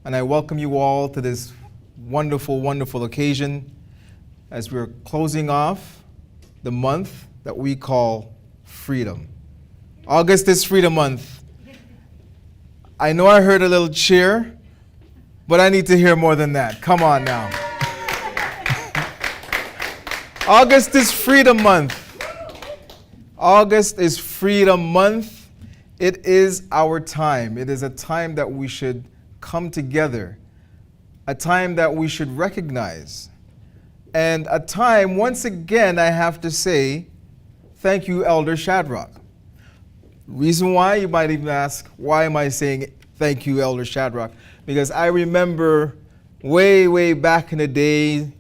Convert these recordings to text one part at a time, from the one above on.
and I welcome you all to this wonderful, wonderful occasion as we're closing off the month that we call Freedom. August is Freedom Month. I know I heard a little cheer, but I need to hear more than that. Come on now. August is Freedom Month. August is Freedom Month. It is our time. It is a time that we should come together, a time that we should recognize, and a time, once again, I have to say, thank you, Elder Shadrach. Reason why, you might even ask, why am I saying thank you, Elder Shadrach? Because I remember way, way back in the day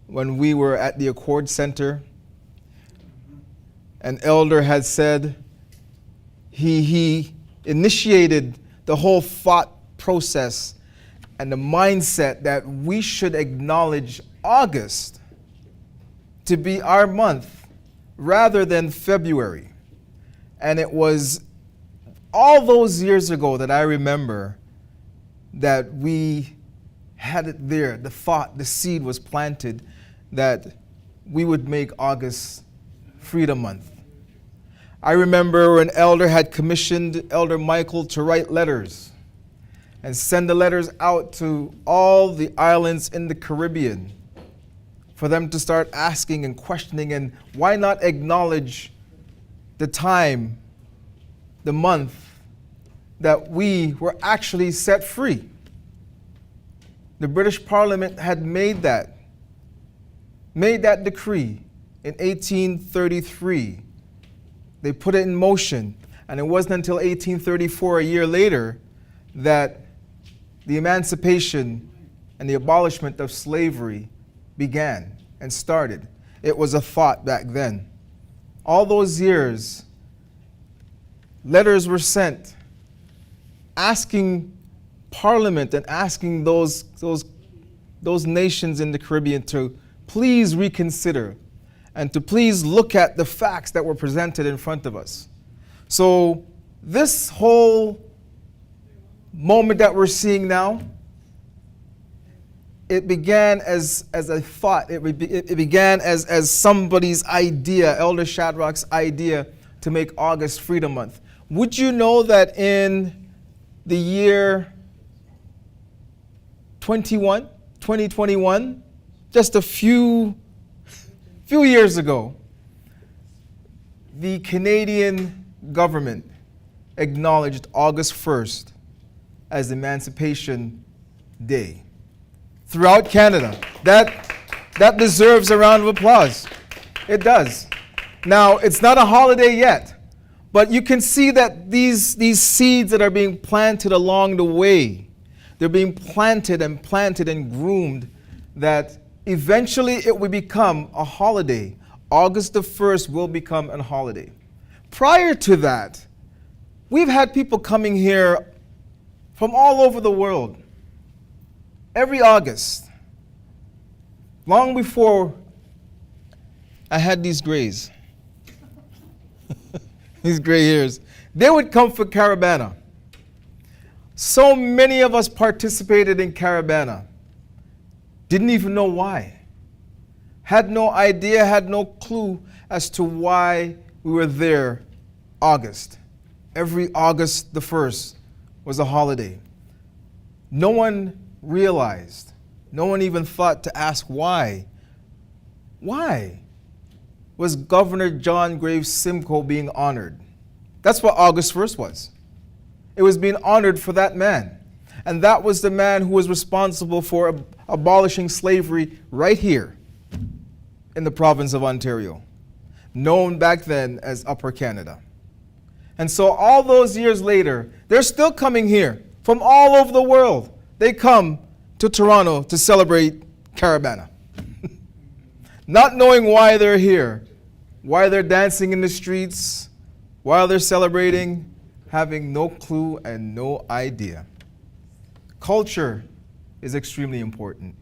when we were at the Accord Center, an elder had said he initiated the whole thought process and the mindset that we should acknowledge August to be our month rather than February. And it was all those years ago that I remember that we had it there, the thought, the seed was planted that we would make August Freedom Month. I remember an elder had commissioned Elder Michael to write letters and send the letters out to all the islands in the Caribbean for them to start asking and questioning, and why not acknowledge the time, the month that we were actually set free. The British Parliament had made that decree in 1833. They put it in motion, and it wasn't until 1834, a year later, that the emancipation and the abolishment of slavery began and started. It was a thought back then. All those years, letters were sent asking Parliament and asking those nations in the Caribbean to please reconsider and to please look at the facts that were presented in front of us. So this whole moment that we're seeing now, it began as a thought. It began as somebody's idea, Elder Shadrach's idea, to make August Freedom Month. Would you know that in the year 2021, just a few years ago, the Canadian government acknowledged August 1st as Emancipation Day throughout Canada. That deserves a round of applause. It does. Now, it's not a holiday yet, but you can see that these seeds that are being planted along the way, they're being planted and groomed, that eventually it will become a holiday. August the 1st will become a holiday. Prior to that, we've had people coming here from all over the world every August. Long before I had these grays, these gray hairs, they would come for Caravana. So many of us participated in Caravana. Didn't even know why. Had no idea, had no clue as to why we were there August. Every August the 1st was a holiday. No one realized, no one even thought to ask why. Why was Governor John Graves Simcoe being honored? That's what August 1st was. It was being honored for that man. And that was the man who was responsible for abolishing slavery right here in the province of Ontario, known back then as Upper Canada. And so all those years later, they're still coming here from all over the world. They come to Toronto to celebrate Caravana. Not knowing why they're here, why they're dancing in the streets, why they're celebrating, having no clue and no idea. Culture is extremely important.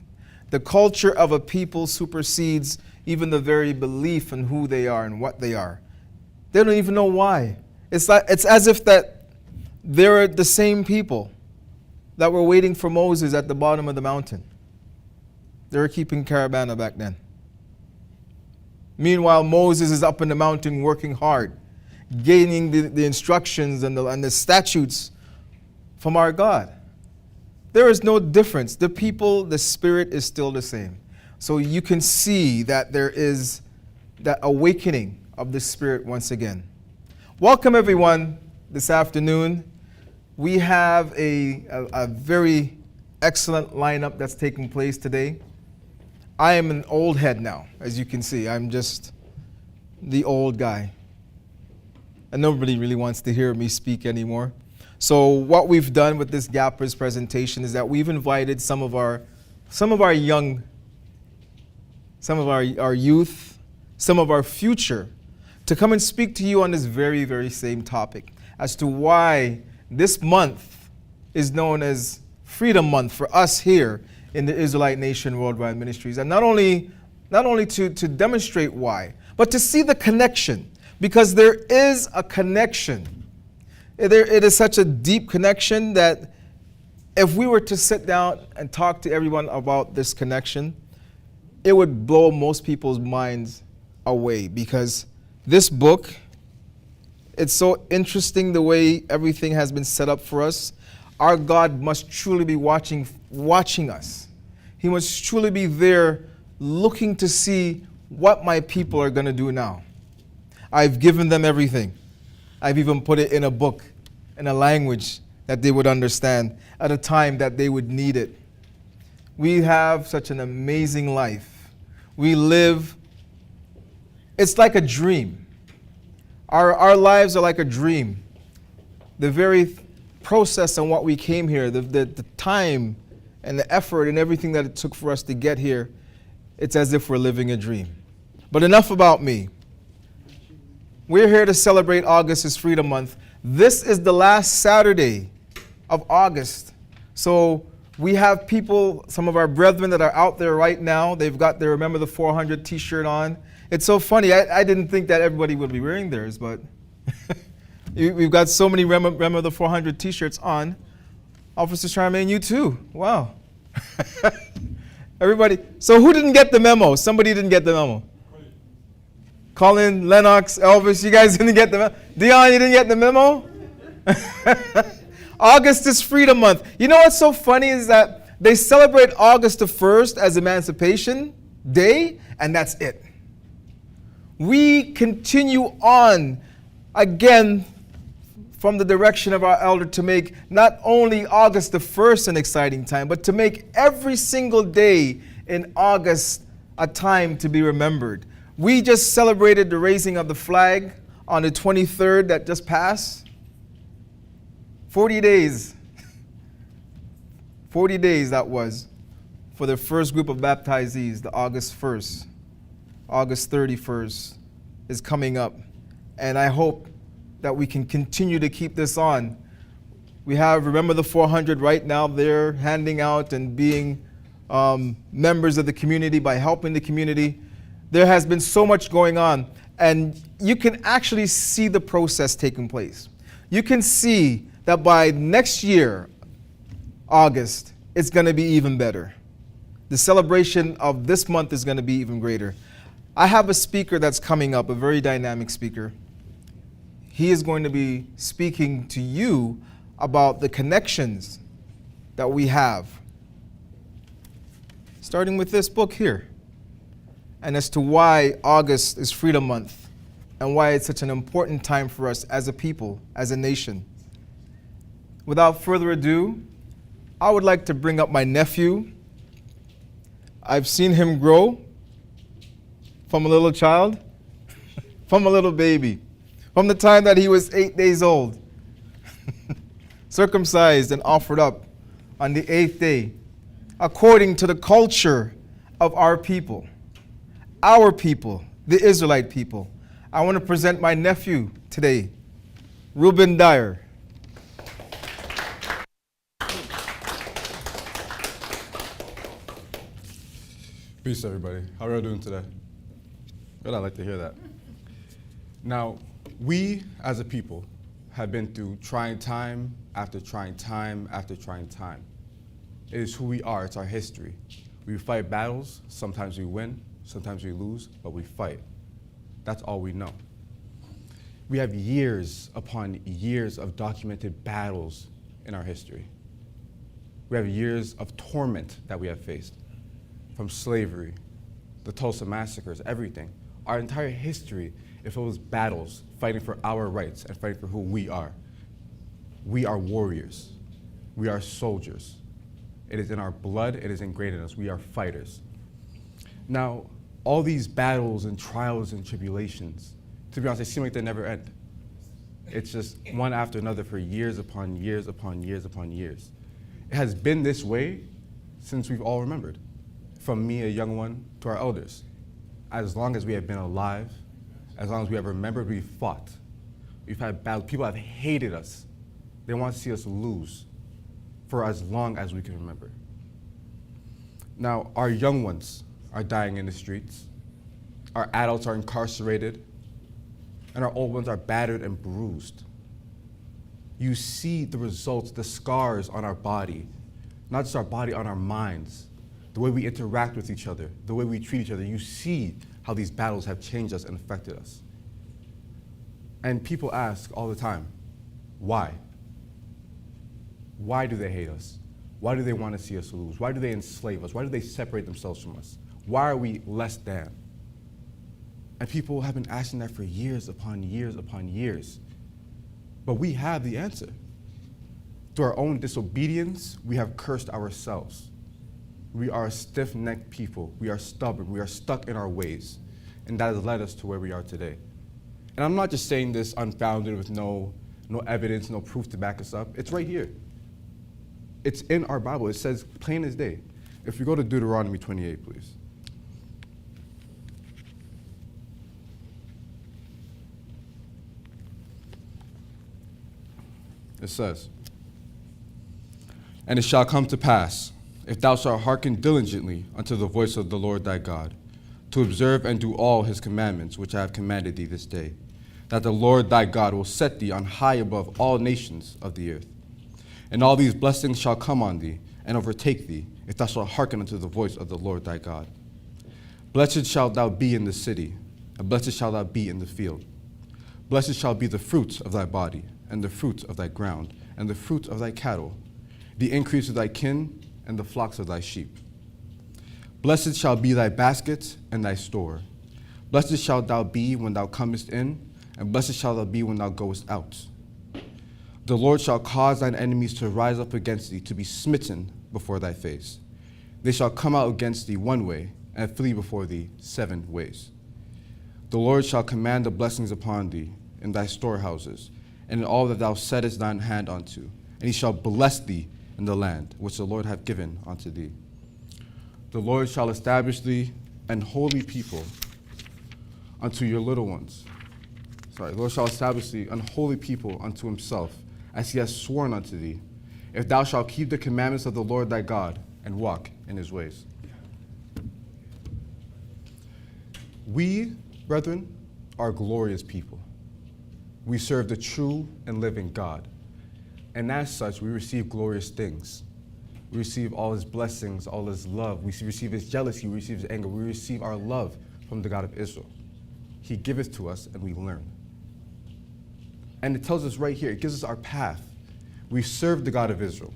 The culture of a people supersedes even the very belief in who they are and what they are. They don't even know why. It's as if that they're the same people. that were waiting for Moses at the bottom of the mountain. They were keeping caravana back then. Meanwhile, Moses is up in the mountain working hard, gaining the instructions and the statutes from our God. There is no difference. The people, the spirit is still the same. So you can see that there is that awakening of the spirit once again. Welcome everyone this afternoon. We have a very excellent lineup that's taking place today. I am an old head now, as you can see. I'm just the old guy. And nobody really wants to hear me speak anymore. So what we've done with this GAPAS presentation is that we've invited some of our youth, some of our future to come and speak to you on this very, very same topic as to why this month is known as Freedom Month for us here in the Israelite Nation Worldwide Ministries. And not only to demonstrate why, but to see the connection, because there is a connection. It is such a deep connection that if we were to sit down and talk to everyone about this connection, it would blow most people's minds away, because this book, it's so interesting the way everything has been set up for us. Our God must truly be watching us. He must truly be there looking to see what my people are going to do now. I've given them everything. I've even put it in a book, in a language that they would understand at a time that they would need it. We have such an amazing life. We live, it's like a dream. Our lives are like a dream. The very process and what we came here, the time and the effort and everything that it took for us to get here, it's as if we're living a dream. But enough about me. We're here to celebrate August as Freedom Month. This is the last Saturday of August. So we have people, some of our brethren that are out there right now. They've got their Remember the 400 t-shirt on. It's so funny. I didn't think that everybody would be wearing theirs, but we've got so many Remember the 400 t-shirts on. Officer Charmaine, you too. Wow. Everybody. So who didn't get the memo? Somebody didn't get the memo. Colin, Lennox, Elvis, you guys didn't get the memo. Dion, you didn't get the memo? August is Freedom Month. You know what's so funny is that they celebrate August the 1st as Emancipation Day, and that's it. We continue on again from the direction of our elder to make not only August the 1st an exciting time, but to make every single day in August a time to be remembered. We just celebrated the raising of the flag on the 23rd that just passed. 40 days. 40 days that was for the first group of baptizees, the August 1st. August 31st is coming up. And I hope that we can continue to keep this on. We have Remember the 400 right now. They're handing out and being members of the community by helping the community. There has been so much going on, and you can actually see the process taking place. You can see that by next year, August, it's going to be even better. The celebration of this month is going to be even greater. I have a speaker that's coming up, a very dynamic speaker. He is going to be speaking to you about the connections that we have, starting with this book here, and as to why August is Freedom Month and why it's such an important time for us as a people, as a nation. Without further ado, I would like to bring up my nephew. I've seen him grow from a little child, from a little baby, from the time that he was 8 days old, circumcised and offered up on the 8th day, according to the culture of our people, the Israelite people. I want to present my nephew today, Reuben Dyer. Peace, everybody. How are you doing today? Good, I'd like to hear that. Now, we as a people have been through trying time after trying time after trying time. It is who we are. It's our history. We fight battles. Sometimes we win. Sometimes we lose, but we fight. That's all we know. We have years upon years of documented battles in our history. We have years of torment that we have faced, from slavery, the Tulsa massacres, everything. Our entire history, if it was battles, fighting for our rights and fighting for who we are. We are warriors. We are soldiers. It is in our blood. It is ingrained in us. We are fighters. Now, all these battles and trials and tribulations, to be honest, they seem like they never end. It's just one after another for years upon years upon years upon years. It has been this way since we've all remembered, from me, a young one, to our elders. As long as we have been alive, as long as we have remembered, we've fought. We've had battles. People have hated us. They want to see us lose for as long as we can remember. Now, our young ones are dying in the streets. Our adults are incarcerated. And our old ones are battered and bruised. You see the results, the scars on our body, not just our body, on our minds, the way we interact with each other, the way we treat each other. You see how these battles have changed us and affected us. And people ask all the time, why? Why do they hate us? Why do they want to see us lose? Why do they enslave us? Why do they separate themselves from us? Why are we less than? And people have been asking that for years upon years upon years. But we have the answer. Through our own disobedience, we have cursed ourselves. We are a stiff-necked people. We are stubborn. We are stuck in our ways. And that has led us to where we are today. And I'm not just saying this unfounded with no evidence, no proof to back us up. It's right here. It's in our Bible. It says plain as day. If we go to Deuteronomy 28, please. It says, "And it shall come to pass, if thou shalt hearken diligently unto the voice of the Lord thy God, to observe and do all his commandments which I have commanded thee this day, that the Lord thy God will set thee on high above all nations of the earth. And all these blessings shall come on thee and overtake thee, if thou shalt hearken unto the voice of the Lord thy God. Blessed shalt thou be in the city, and blessed shalt thou be in the field. Blessed shall be the fruit of thy body, and the fruit of thy ground, and the fruit of thy cattle, the increase of thy kin, and the flocks of thy sheep. Blessed shall be thy basket and thy store. Blessed shalt thou be when thou comest in, and blessed shalt thou be when thou goest out. The Lord shall cause thine enemies to rise up against thee, to be smitten before thy face. They shall come out against thee one way, and flee before thee 7 ways. The Lord shall command the blessings upon thee in thy storehouses, and in all that thou settest thine hand unto, and he shall bless thee in the land which the Lord hath given unto thee. The Lord shall establish thee an holy people unto your little ones. The Lord shall establish thee an holy people unto himself, as he has sworn unto thee, if thou shalt keep the commandments of the Lord thy God, and walk in his ways." We, brethren, are glorious people. We serve the true and living God. And as such, we receive glorious things. We receive all his blessings, all his love. We receive his jealousy, we receive his anger. We receive our love from the God of Israel. He giveth to us, and we learn. And it tells us right here, it gives us our path. We serve the God of Israel.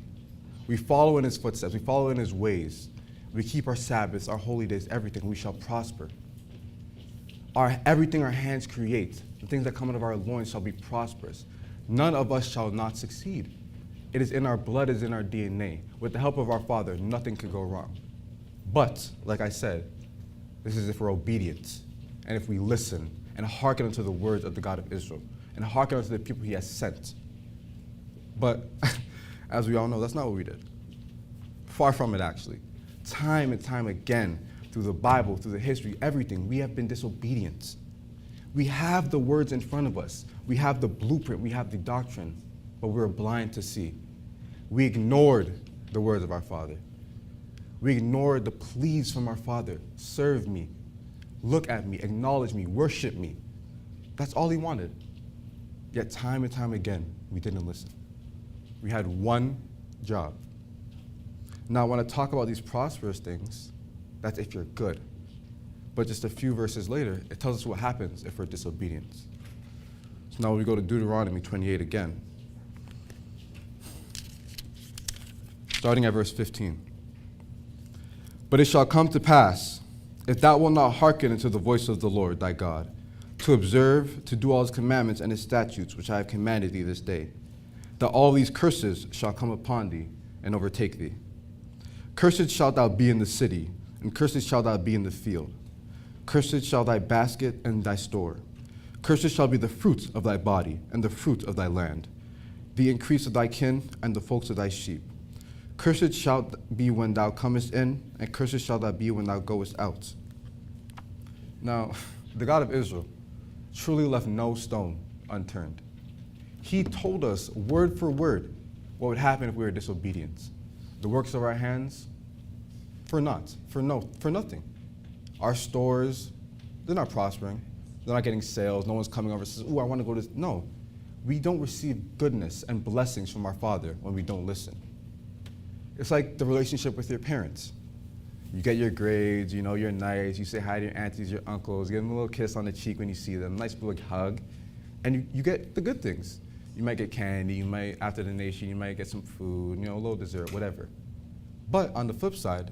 We follow in his footsteps. We follow in his ways. We keep our Sabbaths, our holy days, everything. We shall prosper. Everything our hands create, the things that come out of our loins shall be prosperous. None of us shall not succeed. It is in our blood, it is in our DNA. With the help of our Father, nothing could go wrong. But, like I said, this is if we're obedient, and if we listen and hearken unto the words of the God of Israel, and hearken unto the people he has sent. But, as we all know, that's not what we did. Far from it, actually. Time and time again, through the Bible, through the history, everything, we have been disobedient. We have the words in front of us. We have the blueprint. We have the doctrine. But we're blind to see. We ignored the words of our Father. We ignored the pleas from our Father. Serve me. Look at me. Acknowledge me. Worship me. That's all he wanted. Yet time and time again, we didn't listen. We had one job. Now, when I talk about these prosperous things, that's if you're good. But just a few verses later, it tells us what happens if we're disobedient. So now we go to Deuteronomy 28 again. Starting at verse 15. But it shall come to pass, if thou wilt not hearken unto the voice of the Lord thy God, to observe, to do all his commandments and his statutes, which I have commanded thee this day, that all these curses shall come upon thee and overtake thee. Cursed shalt thou be in the city, and cursed shalt thou be in the field. Cursed shall thy basket and thy store. Cursed shall be the fruit of thy body, and the fruit of thy land, the increase of thy kin, and the folks of thy sheep. Cursed shalt be when thou comest in, and cursed shalt thou be when thou goest out. Now, the God of Israel truly left no stone unturned. He told us word for word what would happen if we were disobedient. The works of our hands, for nothing. Our stores, they're not prospering. They're not getting sales. No one's coming over and says, "Ooh, I want to go to this." No, we don't receive goodness and blessings from our Father when we don't listen. It's like the relationship with your parents. You get your grades, you know, you're nice, you say hi to your aunties, your uncles, give them a little kiss on the cheek when you see them, nice big hug, and you get the good things. You might get candy, you might, after the nation, you might get some food, you know, a little dessert, whatever. But on the flip side,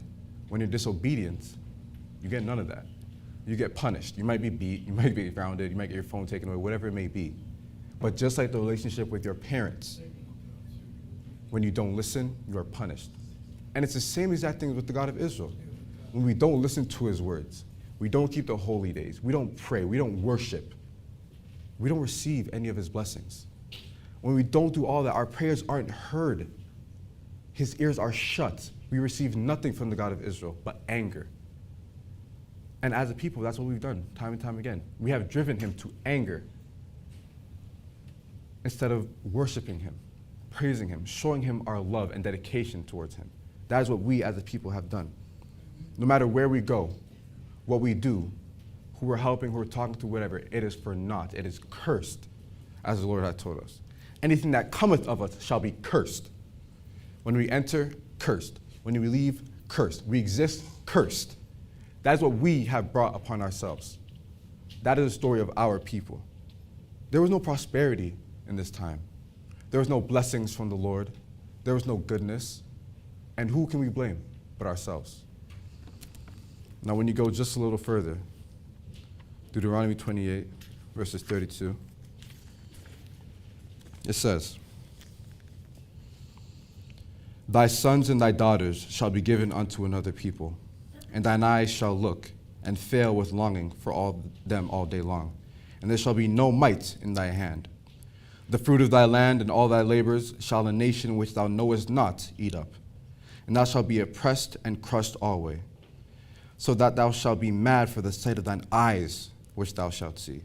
when you're disobedient, you get none of that. You get punished. You might be beat, you might be grounded, you might get your phone taken away, whatever it may be. But just like the relationship with your parents, when you don't listen, you are punished. And it's the same exact thing with the God of Israel. When we don't listen to his words, we don't keep the holy days, we don't pray, we don't worship, we don't receive any of his blessings. When we don't do all that, our prayers aren't heard. His ears are shut. We receive nothing from the God of Israel but anger. And as a people, that's what we've done time and time again. We have driven him to anger instead of worshiping him, praising him, showing him our love and dedication towards him. That is what we as a people have done. No matter where we go, what we do, who we're helping, who we're talking to, whatever, it is for naught. It is cursed, as the Lord had told us. Anything that cometh of us shall be cursed. When we enter, cursed. When we leave, cursed. We exist, cursed. That is what we have brought upon ourselves. That is the story of our people. There was no prosperity in this time. There was no blessings from the Lord. There was no goodness. And who can we blame but ourselves? Now, when you go just a little further, Deuteronomy 28, verses 32, it says, "Thy sons and thy daughters shall be given unto another people, and thine eyes shall look and fail with longing for all them all day long, and there shall be no might in thy hand. The fruit of thy land and all thy labors shall a nation which thou knowest not eat up, and thou shalt be oppressed and crushed alway, so that thou shalt be mad for the sight of thine eyes which thou shalt see.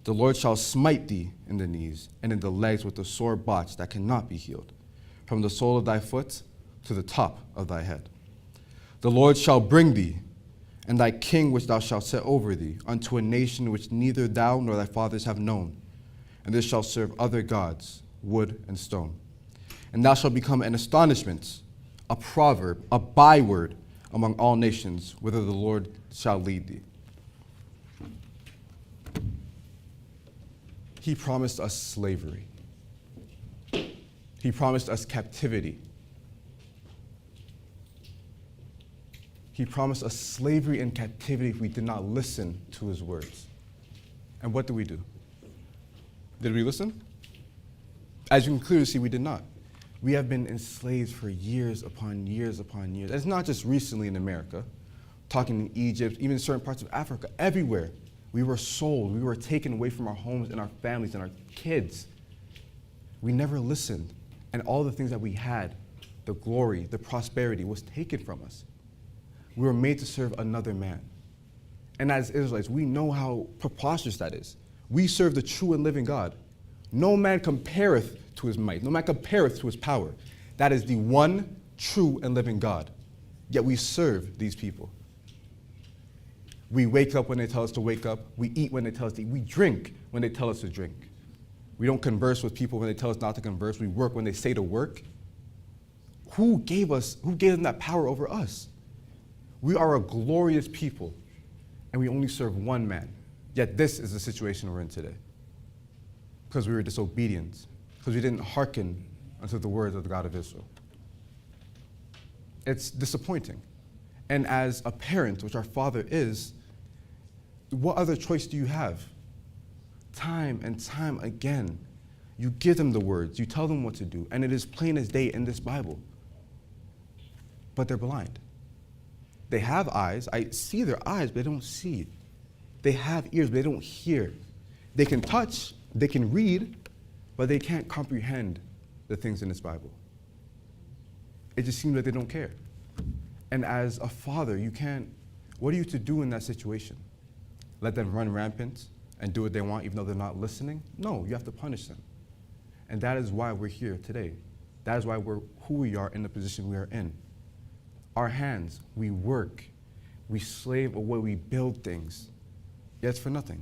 The Lord shall smite thee in the knees and in the legs with a sore botch that cannot be healed, from the sole of thy foot to the top of thy head. The Lord shall bring thee, and thy king which thou shalt set over thee, unto a nation which neither thou nor thy fathers have known, and this shall serve other gods, wood and stone. And thou shalt become an astonishment, a proverb, a byword among all nations, whither the Lord shall lead thee." He promised us slavery. He promised us captivity. He promised us slavery and captivity if we did not listen to his words. And what did we do? Did we listen? As you can clearly see, we did not. We have been enslaved for years upon years upon years. And it's not just recently in America, talking in Egypt, even certain parts of Africa, everywhere. We were sold. We were taken away from our homes and our families and our kids. We never listened. And all the things that we had, the glory, the prosperity, was taken from us. We were made to serve another man. And as Israelites, we know how preposterous that is. We serve the true and living God. No man compareth to his might. No man compareth to his power. That is the one true and living God. Yet we serve these people. We wake up when they tell us to wake up. We eat when they tell us to eat. We drink when they tell us to drink. We don't converse with people when they tell us not to converse. We work when they say to work. Who gave them that power over us? We are a glorious people, and we only serve one man. Yet this is the situation we're in today. Because we were disobedient, because we didn't hearken unto the words of the God of Israel. It's disappointing. And as a parent, which our Father is, what other choice do you have? Time and time again, you give them the words, you tell them what to do, and it is plain as day in this Bible. But they're blind. They have eyes. I see their eyes, but they don't see. They have ears, but they don't hear. They can touch, they can read, but they can't comprehend the things in this Bible. It just seems like they don't care. And as a father, what are you to do in that situation? Let them run rampant and do what they want even though they're not listening? No, you have to punish them. And that is why we're here today. That is why we're who we are in the position we are in. Our hands, we work, we slave away, we build things. Yet it's for nothing.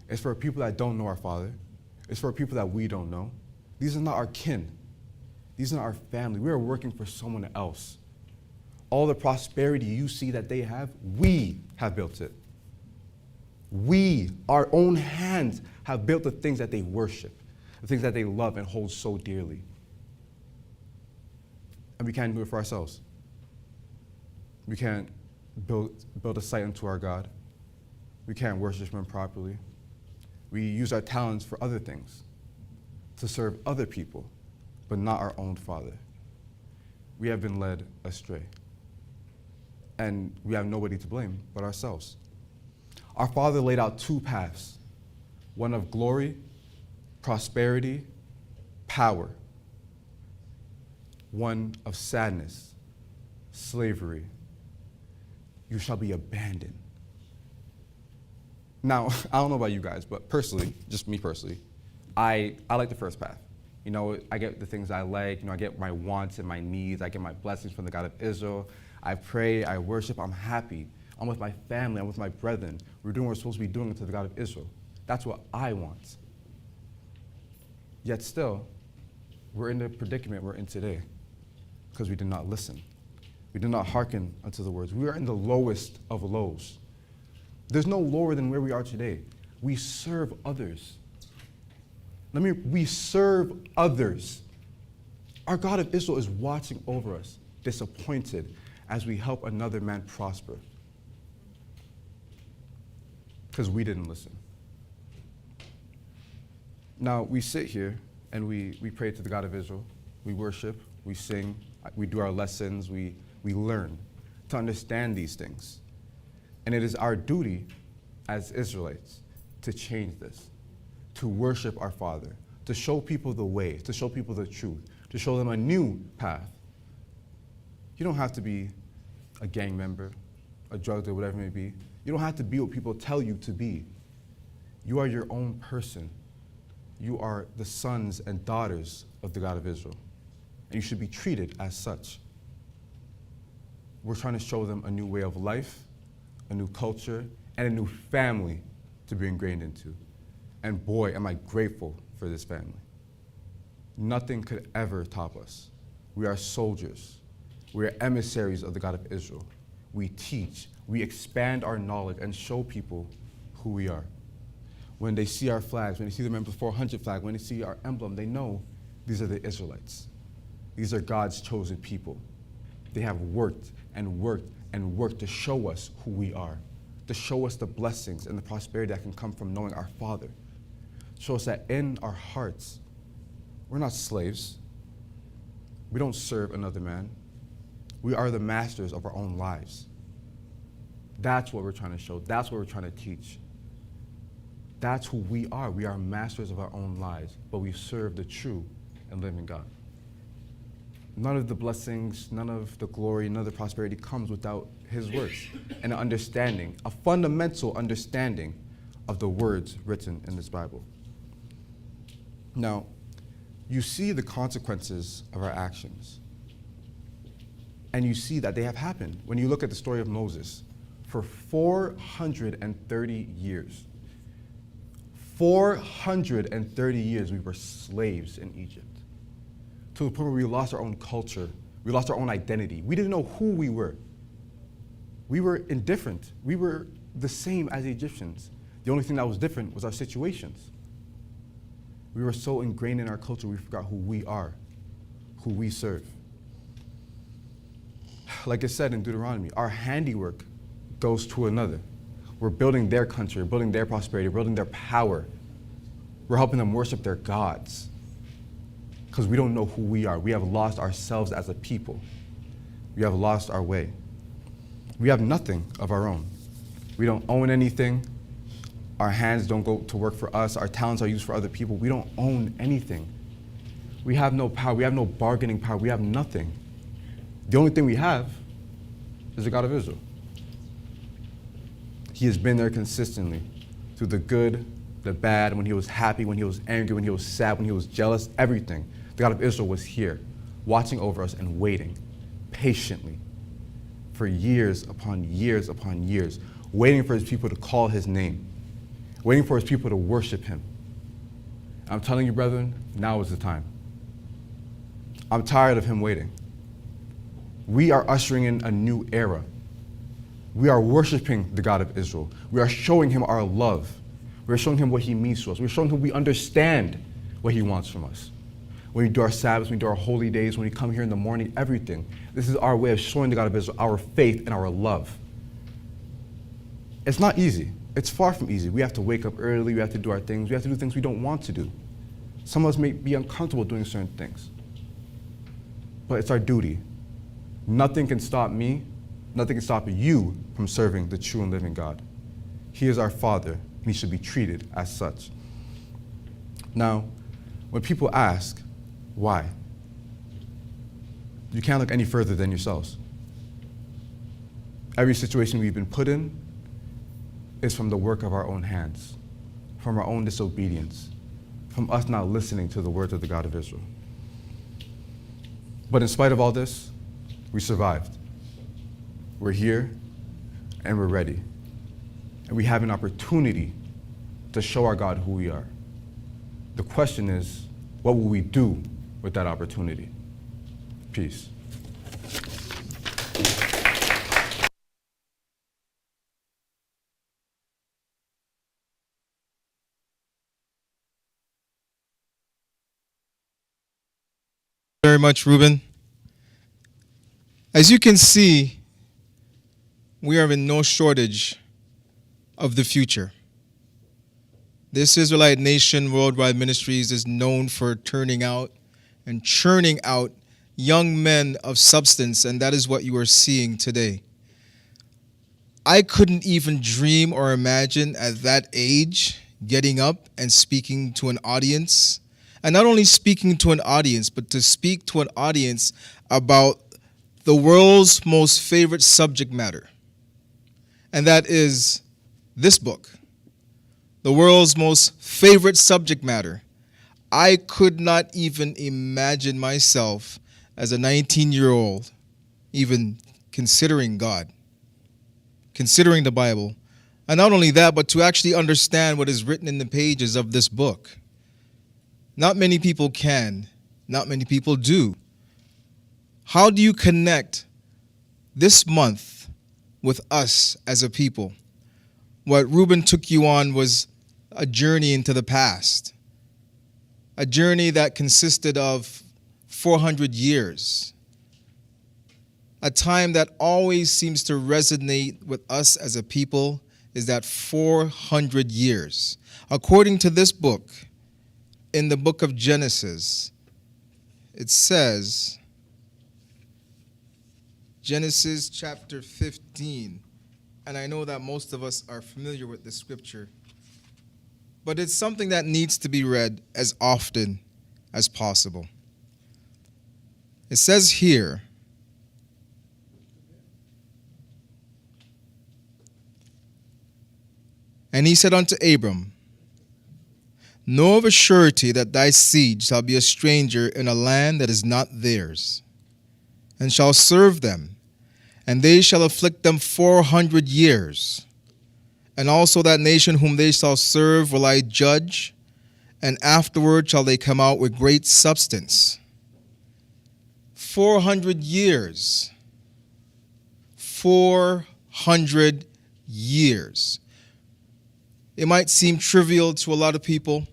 It's for people that don't know our Father. It's for people that we don't know. These are not our kin. These are not our family. We are working for someone else. All the prosperity you see that they have, we have built it. We, our own hands, have built the things that they worship, the things that they love and hold so dearly. And we can't do it for ourselves. We can't build a site unto our God. We can't worship Him properly. We use our talents for other things, to serve other people, but not our own Father. We have been led astray. And we have nobody to blame but ourselves. Our Father laid out two paths, one of glory, prosperity, power, one of sadness, slavery. You shall be abandoned. Now, I don't know about you guys, but personally, just me personally, I like the first path. You know, I get the things I like, I get my wants and my needs, I get my blessings from the God of Israel. I pray, I worship, I'm happy. I'm with my family, I'm with my brethren. We're doing what we're supposed to be doing to the God of Israel. That's what I want. Yet still, we're in the predicament we're in today because we did not listen. We did not hearken unto the words. We are in the lowest of lows. There's no lower than where we are today. We serve others. We serve others. Our God of Israel is watching over us, disappointed as we help another man prosper. Because we didn't listen. Now, we sit here and we pray to the God of Israel. We worship, we sing, we do our lessons, we learn to understand these things. And it is our duty as Israelites to change this, to worship our Father, to show people the way, to show people the truth, to show them a new path. You don't have to be a gang member, a drug dealer, whatever it may be. You don't have to be what people tell you to be. You are your own person. You are the sons and daughters of the God of Israel. And you should be treated as such. We're trying to show them a new way of life, a new culture, and a new family to be ingrained into. And boy, am I grateful for this family. Nothing could ever top us. We are soldiers. We are emissaries of the God of Israel. We teach, we expand our knowledge and show people who we are. When they see our flags, when they see the Member 400 flag, when they see our emblem, they know these are the Israelites. These are God's chosen people. They have worked and worked and worked to show us who we are, to show us the blessings and the prosperity that can come from knowing our Father. Show us that in our hearts, we're not slaves. We don't serve another man. We are the masters of our own lives. That's what we're trying to show. That's what we're trying to teach. That's who we are. We are masters of our own lives, but we serve the true and living God. None of the blessings, none of the glory, none of the prosperity comes without His words and an understanding, a fundamental understanding of the words written in this Bible. Now, you see the consequences of our actions. And you see that they have happened when you look at the story of Moses. For 430 years, 430 years we were slaves in Egypt. To the point where we lost our own culture. We lost our own identity. We didn't know who we were. We were indifferent. We were the same as the Egyptians. The only thing that was different was our situations. We were so ingrained in our culture, we forgot who we are, who we serve. Like it said in Deuteronomy, our handiwork goes to another. We're building their country, we're building their prosperity, we're building their power. We're helping them worship their gods because we don't know who we are. We have lost ourselves as a people. We have lost our way. We have nothing of our own. We don't own anything. Our hands don't go to work for us. Our talents are used for other people. We don't own anything. We have no power. We have no bargaining power. We have nothing. The only thing we have is the God of Israel. He has been there consistently through the good, the bad, when he was happy, when he was angry, when he was sad, when he was jealous, everything. The God of Israel was here, watching over us and waiting patiently for years upon years upon years, waiting for his people to call his name, waiting for his people to worship him. I'm telling you, brethren, now is the time. I'm tired of him waiting. We are ushering in a new era. We are worshiping the God of Israel. We are showing him our love. We are showing him what he means to us. We're showing him we understand what he wants from us. When we do our Sabbaths, when we do our holy days, when we come here in the morning, everything. This is our way of showing the God of Israel our faith and our love. It's not easy. It's far from easy. We have to wake up early. We have to do our things. We have to do things we don't want to do. Some of us may be uncomfortable doing certain things. But it's our duty. Nothing can stop me. Nothing can stop you from serving the true and living God. He is our Father, and he should be treated as such. Now, when people ask, why? You can't look any further than yourselves. Every situation we've been put in is from the work of our own hands, from our own disobedience, from us not listening to the words of the God of Israel. But in spite of all this, we survived. We're here, and we're ready. And we have an opportunity to show our God who we are. The question is, what will we do with that opportunity? Peace. Very much, Reuben. As you can see, we are in no shortage of the future. This Israelite Nation Worldwide Ministries is known for turning out and churning out young men of substance, and that is what you are seeing today. I couldn't even dream or imagine at that age getting up and speaking to an audience, and not only speaking to an audience, but to speak to an audience about the world's most favorite subject matter, and that is this book, the world's most favorite subject matter. I could not even imagine myself as a 19-year-old even considering God, considering the Bible, and not only that, but to actually understand what is written in the pages of this book. Not many people can, not many people do. How do you connect this month with us as a people? What Reuben took you on was a journey into the past, a journey that consisted of 400 years, a time that always seems to resonate with us as a people is that 400 years. According to this book, in the book of Genesis, it says, Genesis chapter 15, and I know that most of us are familiar with the scripture, but it's something that needs to be read as often as possible. It says here, and he said unto Abram, know of a surety that thy seed shall be a stranger in a land that is not theirs, and shall serve them, and they shall afflict them 400 years. And also that nation whom they shall serve will I judge, and afterward shall they come out with great substance. 400 years. 400 years. It might seem trivial to a lot of people,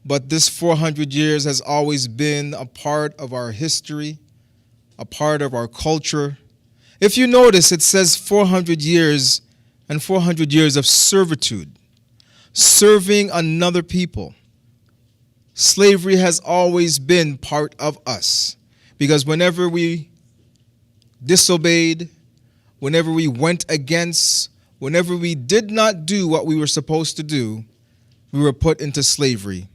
but this 400 years has always been a part of our history, a part of our culture. If you notice, it says 400 years and 400 years of servitude, serving another people. Slavery has always been part of us, because whenever we disobeyed, whenever we went against, whenever we did not do what we were supposed to do, we were put into slavery.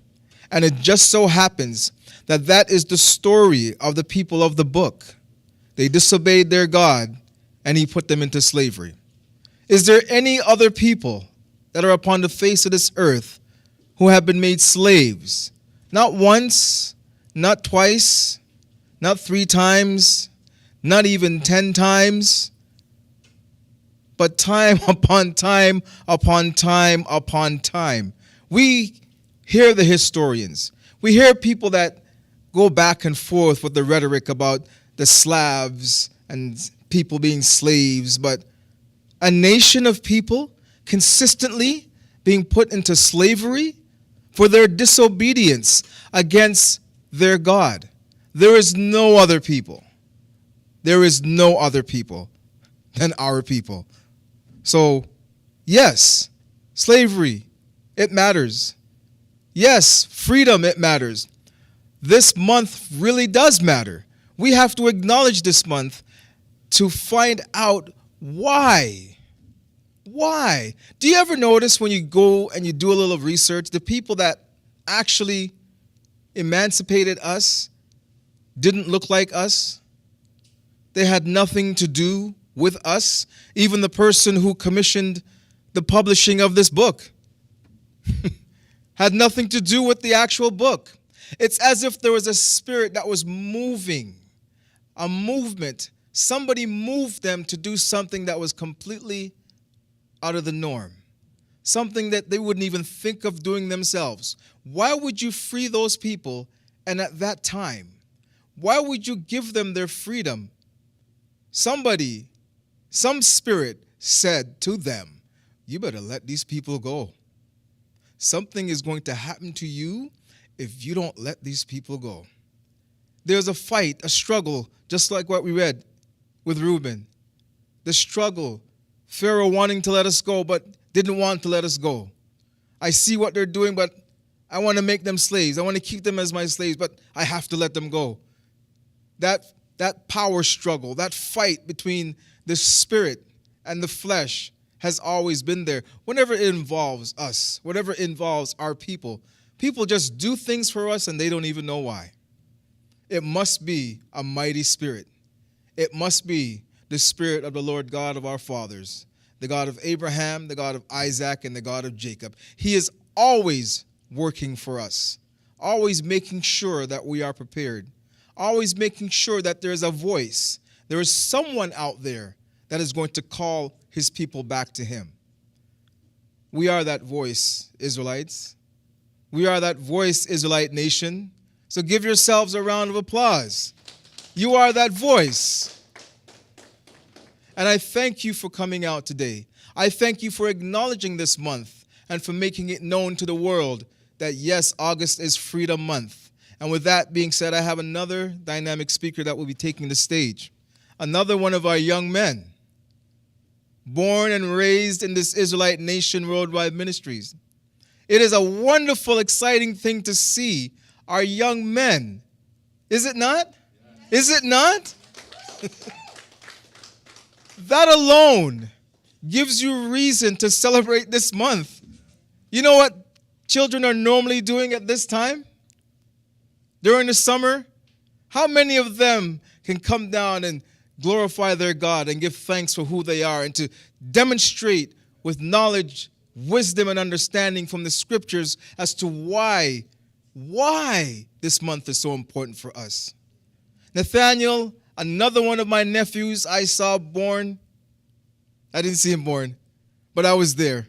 And it just so happens that that is the story of the people of the book. They disobeyed their God, and he put them into slavery. Is there any other people that are upon the face of this earth who have been made slaves? Not once, not twice, not 3 times, not even 10 times, but time upon time upon time upon time. We hear the historians. We hear people that go back and forth with the rhetoric about the Slavs and people being slaves, but a nation of people consistently being put into slavery for their disobedience against their God. There is no other people. There is no other people than our people. So, yes, slavery, it matters. Yes, freedom, it matters. This month really does matter. We have to acknowledge this month to find out why. Why? Do you ever notice when you go and you do a little research, the people that actually emancipated us didn't look like us? They had nothing to do with us. Even the person who commissioned the publishing of this book had nothing to do with the actual book. It's as if there was a spirit that was moving, a movement. Somebody moved them to do something that was completely out of the norm, something that they wouldn't even think of doing themselves. Why would you free those people? And at that time, why would you give them their freedom? Somebody, some spirit said to them, you better let these people go. Something is going to happen to you if you don't let these people go. There's a fight, a struggle, just like what we read with Reuben. The struggle, Pharaoh wanting to let us go, but didn't want to let us go. I see what they're doing, but I want to make them slaves. I want to keep them as my slaves, but I have to let them go. That power struggle, that fight between the spirit and the flesh has always been there. Whenever it involves us, whenever it involves our people, people just do things for us and they don't even know why. It must be a mighty spirit. It must be the spirit of the Lord God of our fathers, the God of Abraham, the God of Isaac, and the God of Jacob. He is always working for us, always making sure that we are prepared, always making sure that there is a voice. There is someone out there that is going to call his people back to him. We are that voice, Israelites. We are that voice, Israelite nation. So give yourselves a round of applause. You are that voice. And I thank you for coming out today. I thank you for acknowledging this month and for making it known to the world that yes, August is Freedom Month. And with that being said, I have another dynamic speaker that will be taking the stage. Another one of our young men, born and raised in this Israelite nation, Worldwide Ministries. It is a wonderful, exciting thing to see our young men. Is it not? Is it not? That alone gives you reason to celebrate this month. You know what children are normally doing at this time? During the summer? How many of them can come down and glorify their God and give thanks for who they are and to demonstrate with knowledge, wisdom, and understanding from the scriptures as to why this month is so important for us? Nathaniel, another one of my nephews I saw born. I didn't see him born, but I was there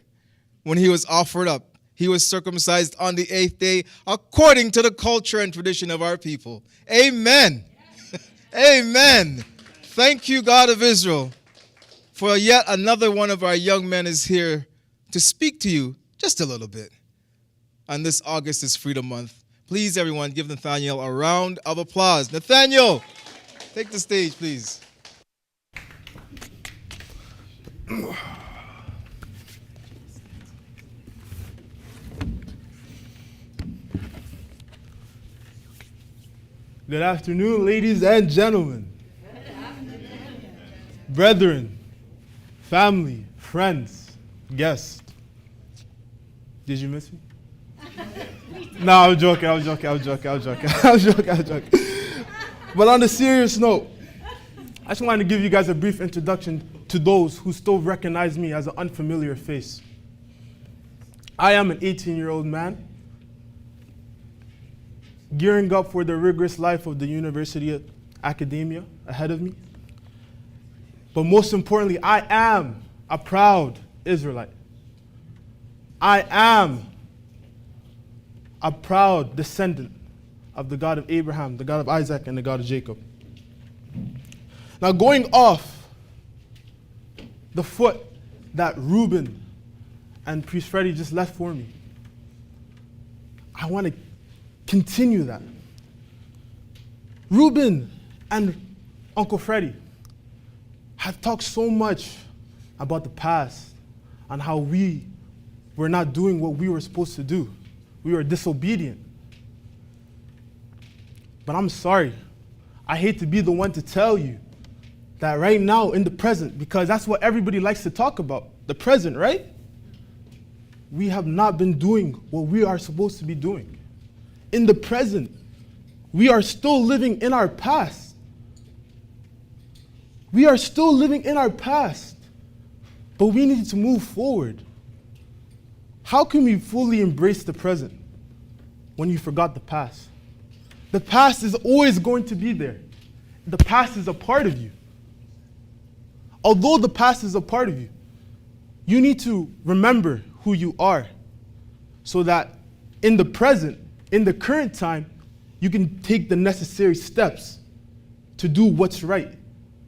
when he was offered up. He was circumcised on the 8th day according to the culture and tradition of our people. Amen. Amen. Thank you, God of Israel, for yet another one of our young men is here to speak to you just a little bit. And this August is Freedom Month. Please, everyone, give Nathaniel a round of applause. Nathaniel, take the stage, please. Good afternoon, ladies and gentlemen. Brethren, family, friends, guests. Did you miss me? No, I was joking. But on a serious note, I just wanted to give you guys a brief introduction to those who still recognize me as an unfamiliar face. I am an 18-year-old man, gearing up for the rigorous life of the university academia ahead of me. But most importantly, I am a proud Israelite. I am a proud descendant of the God of Abraham, the God of Isaac, and the God of Jacob. Now, going off the foot that Reuben and Priest Freddie just left for me, I want to continue that. Reuben and Uncle Freddie have talked so much about the past and how we were not doing what we were supposed to do. We were disobedient. But I'm sorry. I hate to be the one to tell you that right now in the present, because that's what everybody likes to talk about, the present, right? We have not been doing what we are supposed to be doing. In the present, we are still living in our past. We are still living in our past, but we need to move forward. How can we fully embrace the present when you forgot the past? The past is always going to be there. The past is a part of you. Although the past is a part of you, you need to remember who you are so that in the present, in the current time, you can take the necessary steps to do what's right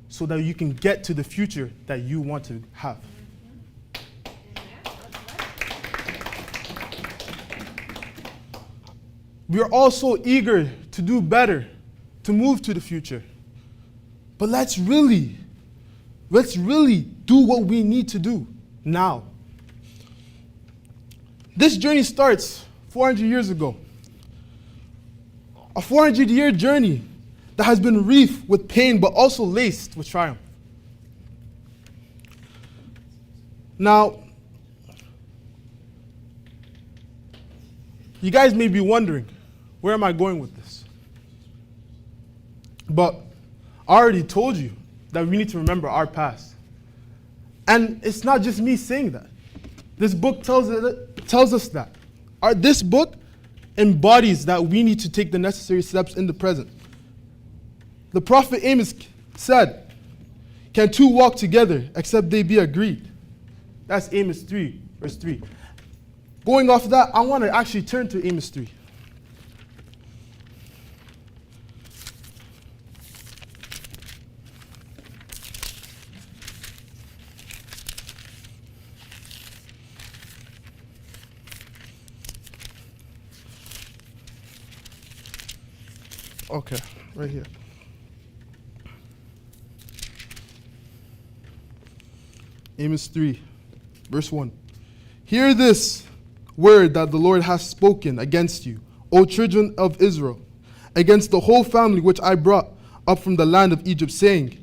so that you can get to the future that you want to have. We are also eager to do better, to move to the future. But let's really do what we need to do now. This journey starts 400 years ago. A 400-year journey that has been wreathed with pain but also laced with triumph. Now, you guys may be wondering, where am I going with this? But I already told you that we need to remember our past. And it's not just me saying that. This book tells us that. This book embodies that we need to take the necessary steps in the present. The prophet Amos said, "Can two walk together except they be agreed?" That's Amos 3, verse 3. Going off that, I want to actually turn to Amos 3. Okay, right here. Amos 3, verse 1. Hear this word that the Lord hath spoken against you, O children of Israel, against the whole family which I brought up from the land of Egypt, saying,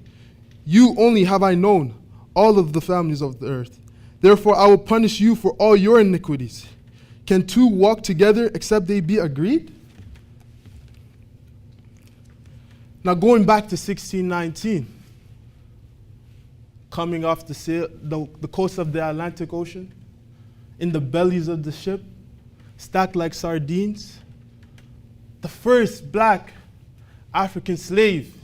You only have I known, all of the families of the earth. Therefore I will punish you for all your iniquities. Can two walk together except they be agreed? Now going back to 1619, coming off the coast of the Atlantic Ocean, in the bellies of the ship, stacked like sardines, the first black African slave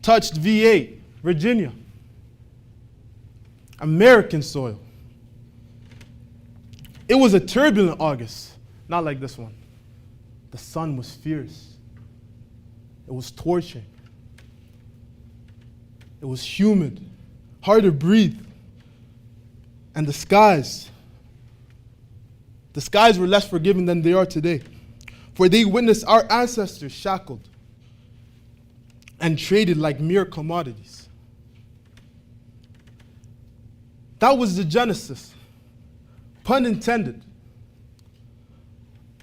touched V8, Virginia, American soil. It was a turbulent August, not like this one. The sun was fierce. It was torching. It was humid, hard to breathe. And the skies were less forgiving than they are today. For they witnessed our ancestors shackled and traded like mere commodities. That was the genesis, pun intended,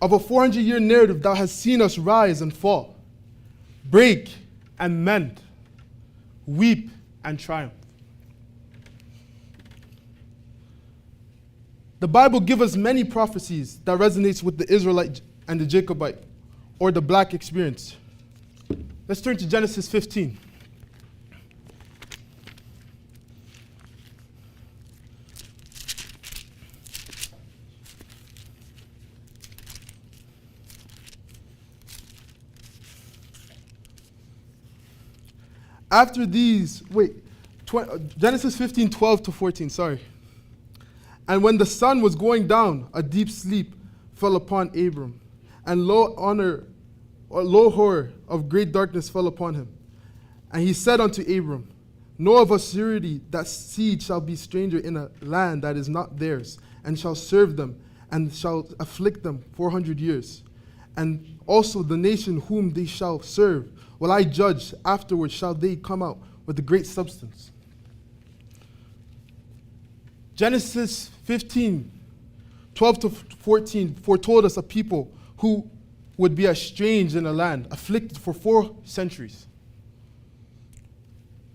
of a 400-year narrative that has seen us rise and fall, break and mend, weep and triumph. The Bible gives us many prophecies that resonates with the Israelite and the Jacobite, or the black experience. Let's turn to Genesis 15. After these, Genesis 15, 12 to 14, sorry. And when the sun was going down, a deep sleep fell upon Abram, and lo horror of great darkness fell upon him. And he said unto Abram, know of a surety that seed shall be stranger in a land that is not theirs, and shall serve them, and shall afflict them 400 years. And also the nation whom they shall serve will I judge, afterwards shall they come out with a great substance. Genesis 15, 12 to 14 foretold us a people who would be estranged in a land, afflicted for 4 centuries.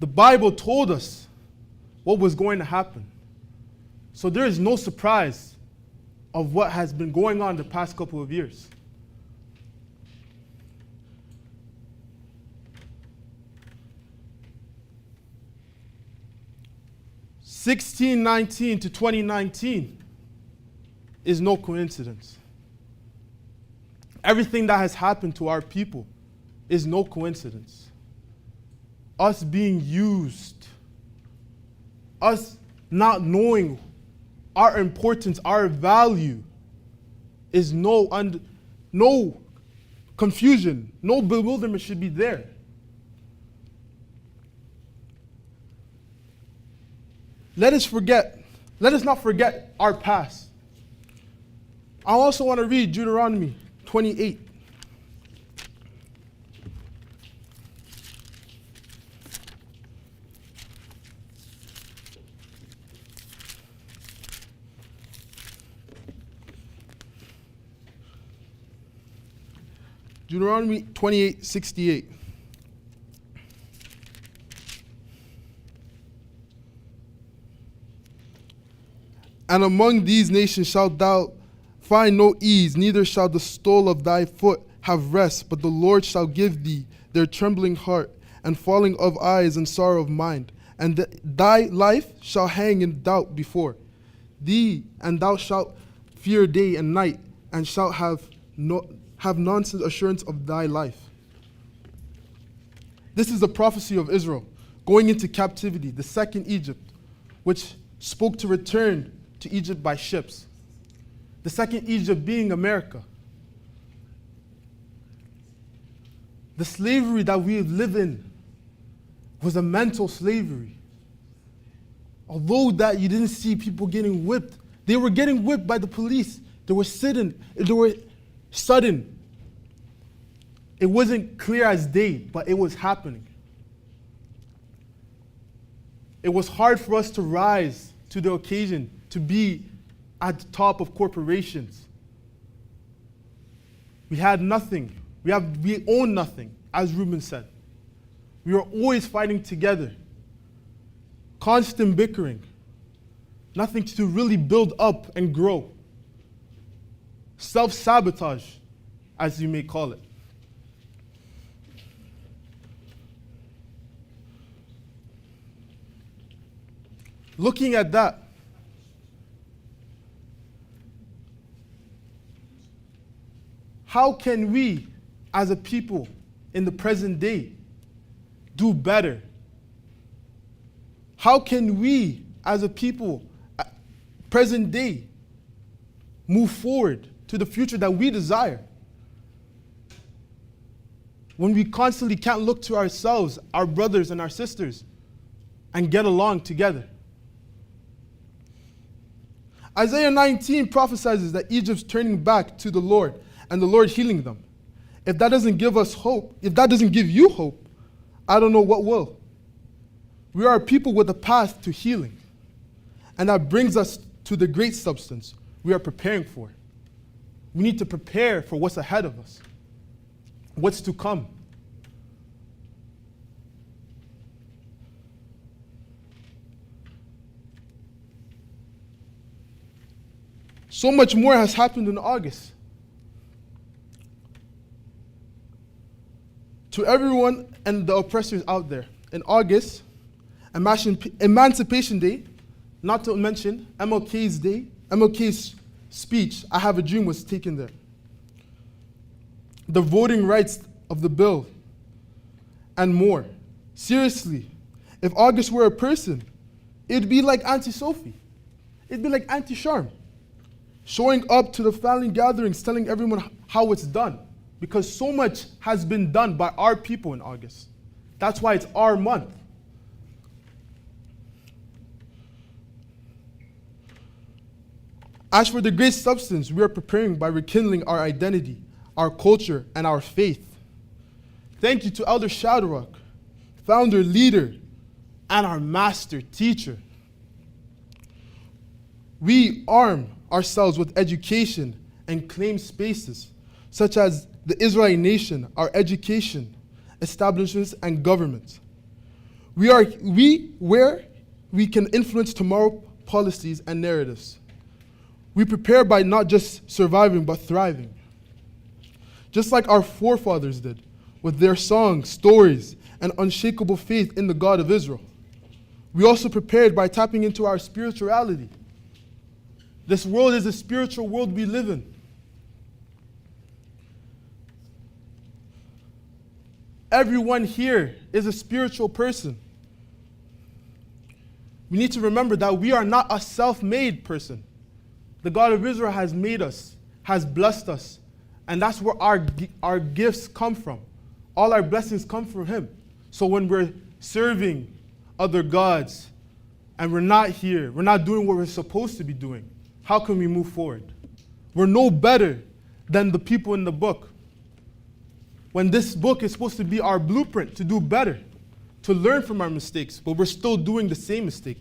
The Bible told us what was going to happen. So there is no surprise of what has been going on the past couple of years. (1619 to 2019) is no coincidence. Everything that has happened to our people is no coincidence. Us being used, us not knowing our importance, our value, is no confusion, no bewilderment should be there. Let us not forget our past. I also want to read Deuteronomy 28. Deuteronomy 28:68. And among these nations shalt thou find no ease, neither shall the sole of thy foot have rest, but the Lord shall give thee their trembling heart, and falling of eyes, and sorrow of mind. And thy life shall hang in doubt before thee, and thou shalt fear day and night, and shalt have nonsense assurance of thy life. This is the prophecy of Israel going into captivity, the second Egypt, which spoke to return to Egypt by ships. The second Egypt being America. The slavery that we live in was a mental slavery. Although that you didn't see people getting whipped, they were getting whipped by the police. They were sudden. It wasn't clear as day, but it was happening. It was hard for us to rise to the occasion, to be at the top of corporations. We had nothing. We own nothing, as Reuben said. We were always fighting together. Constant bickering. Nothing to really build up and grow. Self-sabotage, as you may call it. Looking at that, how can we, as a people in the present day, do better? How can we, as a people, present day, move forward to the future that we desire. When we constantly can't look to ourselves, our brothers and our sisters, and get along together. Isaiah 19 prophesies that Egypt's turning back to the Lord and the Lord healing them. If that doesn't give us hope, if that doesn't give you hope, I don't know what will. We are a people with a path to healing. And that brings us to the great substance we are preparing for. We need to prepare for what's ahead of us, what's to come. So much more has happened in August. To everyone and the oppressors out there, in August, Emancipation Day, not to mention MLK's Day, MLK's speech, I Have a Dream, was taken there. The voting rights of the bill, and more. Seriously, if August were a person, it'd be like Auntie Sophie. It'd be like Auntie Charm, showing up to the family gatherings, telling everyone how it's done. Because so much has been done by our people in August. That's why it's our month. As for the great substance, we are preparing by rekindling our identity, our culture, and our faith. Thank you to Elder Shadrach, founder, leader, and our master teacher. We arm ourselves with education and claim spaces, such as the Israelite nation, our education, establishments, and government. Where we can influence tomorrow's policies and narratives. We prepare by not just surviving, but thriving. Just like our forefathers did, with their songs, stories, and unshakable faith in the God of Israel. We also prepared by tapping into our spirituality. This world is a spiritual world we live in. Everyone here is a spiritual person. We need to remember that we are not a self-made person. The God of Israel has made us, has blessed us, and that's where our gifts come from. All our blessings come from Him. So when we're serving other gods and we're not here, we're not doing what we're supposed to be doing, how can we move forward? We're no better than the people in the book. When this book is supposed to be our blueprint to do better, to learn from our mistakes, but we're still doing the same mistake.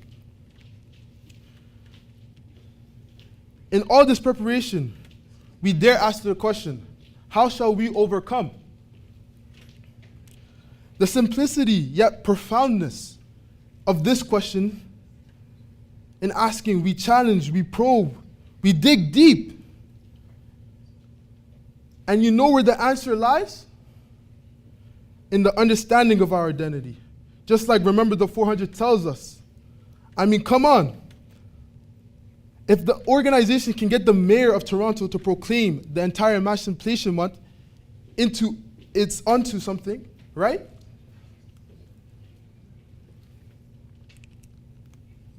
In all this preparation, we dare ask the question, how shall we overcome? The simplicity yet profoundness of this question in asking, we challenge, we probe, we dig deep. And you know where the answer lies? In the understanding of our identity. Just like Remember the 400 tells us. I mean, come on. If the organization can get the mayor of Toronto to proclaim the entire Emancipation Month onto something, right?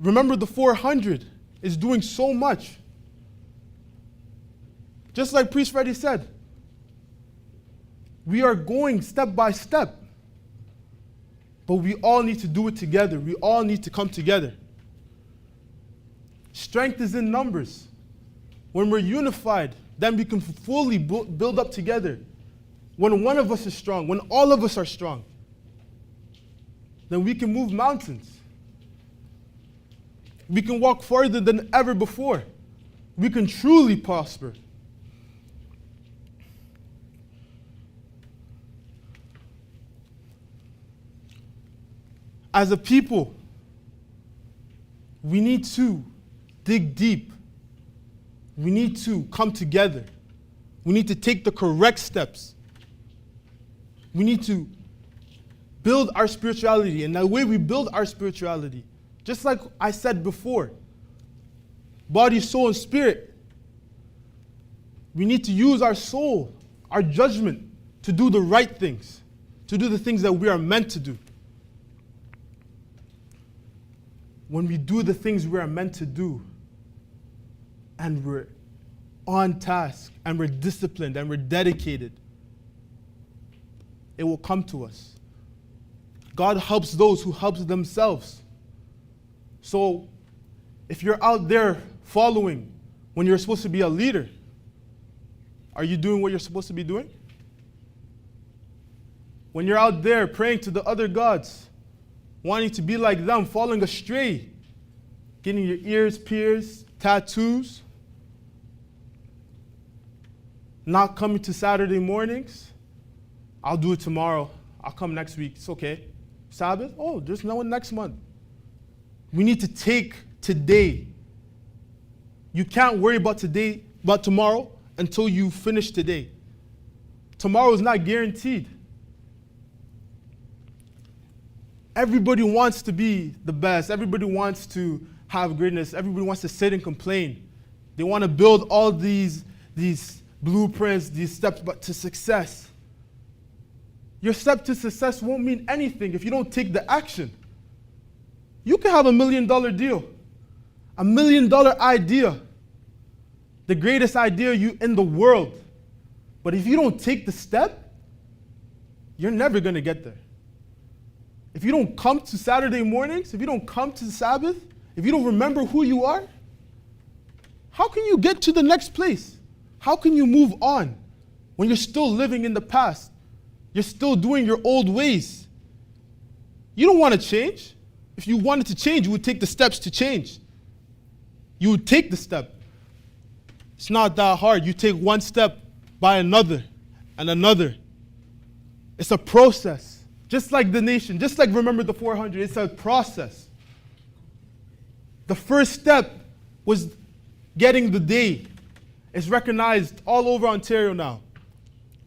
Remember the 400 is doing so much. Just like Priest Freddie said, we are going step by step. But we all need to do it together. We all need to come together. Strength is in numbers. When we're unified, then we can fully build up together. When one of us is strong, when all of us are strong, then we can move mountains. We can walk farther than ever before. We can truly prosper. As a people, we need to dig deep. We need to come together. We need to take the correct steps. We need to build our spirituality. And the way we build our spirituality, just like I said before, body, soul, and spirit, we need to use our soul, our judgment, to do the right things, to do the things that we are meant to do. When we do the things we are meant to do, and we're on task and we're disciplined and we're dedicated, it will come to us. God helps those who help themselves. So if you're out there following when you're supposed to be a leader, are you doing what you're supposed to be doing? When you're out there praying to the other gods, wanting to be like them, falling astray, getting your ears pierced, tattoos, not coming to Saturday mornings, I'll do it tomorrow, I'll come next week, it's okay. Sabbath? Oh, there's no one next month. We need to take today. You can't worry about today, about tomorrow, until you finish today. Tomorrow is not guaranteed. Everybody wants to be the best. Everybody wants to have greatness. Everybody wants to sit and complain. They want to build all these blueprints, these steps, but to success. Your step to success won't mean anything if you don't take the action. You can have $1 million deal, $1 million idea, the greatest idea in the world. But if you don't take the step, you're never going to get there. If you don't come to Saturday mornings, if you don't come to the Sabbath, if you don't remember who you are, how can you get to the next place? How can you move on when you're still living in the past? You're still doing your old ways. You don't want to change. If you wanted to change, you would take the steps to change. You would take the step. It's not that hard. You take one step by another and another. It's a process. Just like the nation, just like Remember the 400, it's a process. The first step was getting the day. It's recognized all over Ontario now.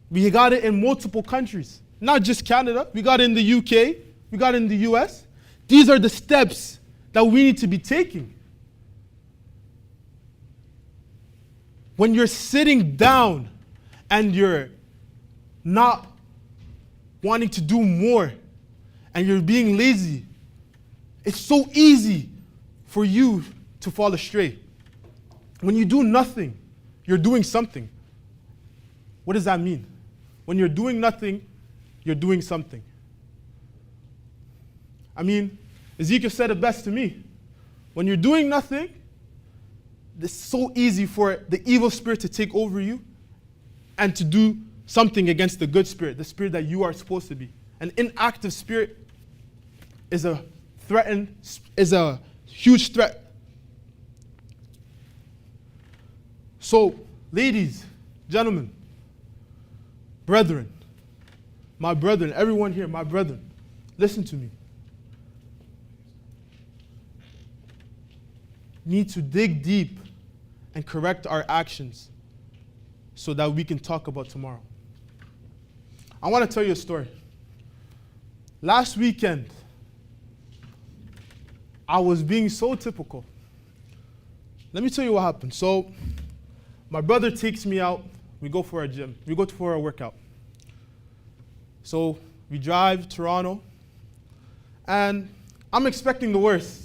We got it in multiple countries, not just Canada. We got it in the UK. We got it in the US. These are the steps that we need to be taking. When you're sitting down and you're not wanting to do more and you're being lazy, it's so easy for you to fall astray. When you do nothing, you're doing something. What does that mean? When you're doing nothing, you're doing something. I mean, Ezekiel said it best to me. When you're doing nothing, it's so easy for the evil spirit to take over you and to do something against the good spirit, the spirit that you are supposed to be. An inactive spirit is a huge threat. So, ladies, gentlemen, brethren, my brethren, everyone here, my brethren, listen to me. Need to dig deep and correct our actions so that we can talk about tomorrow. I want to tell you a story. Last weekend, I was being so typical. Let me tell you what happened. So, my brother takes me out. We go for a gym. We go for a workout. So, we drive to Toronto, and I'm expecting the worst.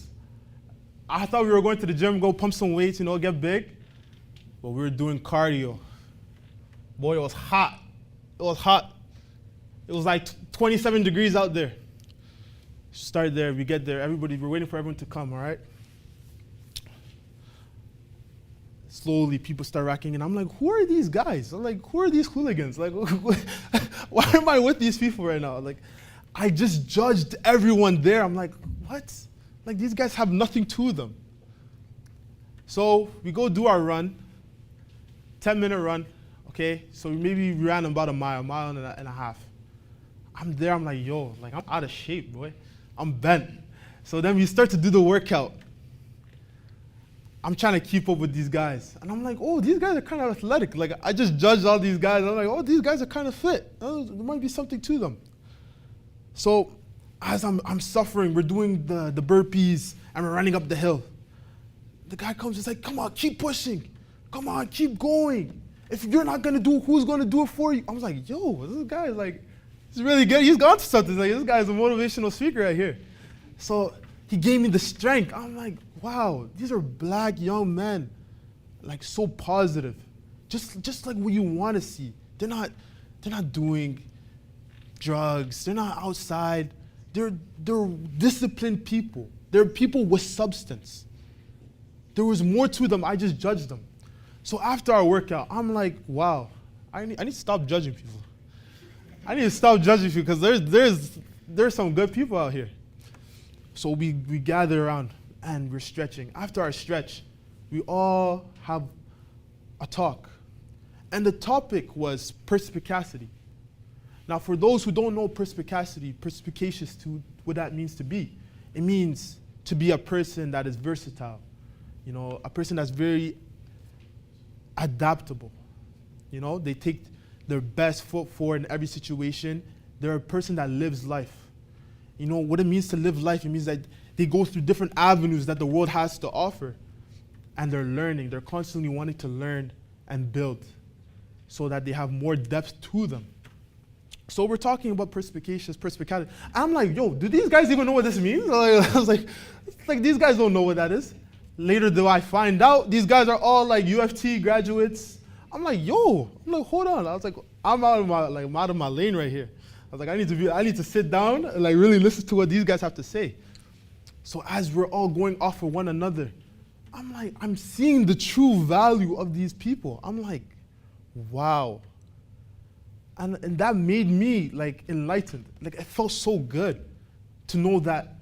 I thought we were going to the gym, go pump some weights, get big. But we were doing cardio. Boy, it was hot. It was hot. It was like 27 degrees out there. Start there, we get there. We're waiting for everyone to come, all right? Slowly, people start racking in. I'm like, who are these guys? I'm like, who are these hooligans? Like, why am I with these people right now? Like, I just judged everyone there. I'm like, what? Like, these guys have nothing to them. So we go do our run, 10-minute run, okay? So maybe we ran about a mile and a half. I'm there, I'm like, yo, like I'm out of shape, boy. I'm bent. So then we start to do the workout. I'm trying to keep up with these guys. And I'm like, oh, these guys are kind of athletic. Like, I just judged all these guys. I'm like, oh, these guys are kind of fit. Oh, there might be something to them. So as I'm suffering, we're doing the burpees, and we're running up the hill. The guy comes, he's like, come on, keep pushing. Come on, keep going. If you're not going to do it, who's going to do it for you? I was like, yo, this guy is like, he's really good. He's gone to something. Like, this guy's a motivational speaker right here. So he gave me the strength. I'm like, wow, these are black young men, like so positive. just like what you want to see. They're not doing drugs. They're not outside. They're disciplined people. They're people with substance. There was more to them. I just judged them. So after our workout, I'm like, wow, I need to stop judging people. I need to stop judging people because there's some good people out here. So we gather around and we're stretching. After our stretch, we all have a talk. And the topic was perspicacity. Now, for those who don't know perspicacious to what that means to be, it means to be a person that is versatile, a person that's very adaptable. They take their best foot forward in every situation. They're a person that lives life. What it means to live life, it means that they go through different avenues that the world has to offer. And they're learning. They're constantly wanting to learn and build so that they have more depth to them. So we're talking about perspicacity. I'm like, yo, do these guys even know what this means? I was like, these guys don't know what that is. Later do I find out these guys are all like UFT graduates. I'm like, hold on. I was like, I'm out of my lane right here. I was like, I need to sit down and like really listen to what these guys have to say. So as we're all going off of one another, I'm like, I'm seeing the true value of these people. I'm like, wow. And that made me like enlightened. Like it felt so good to know that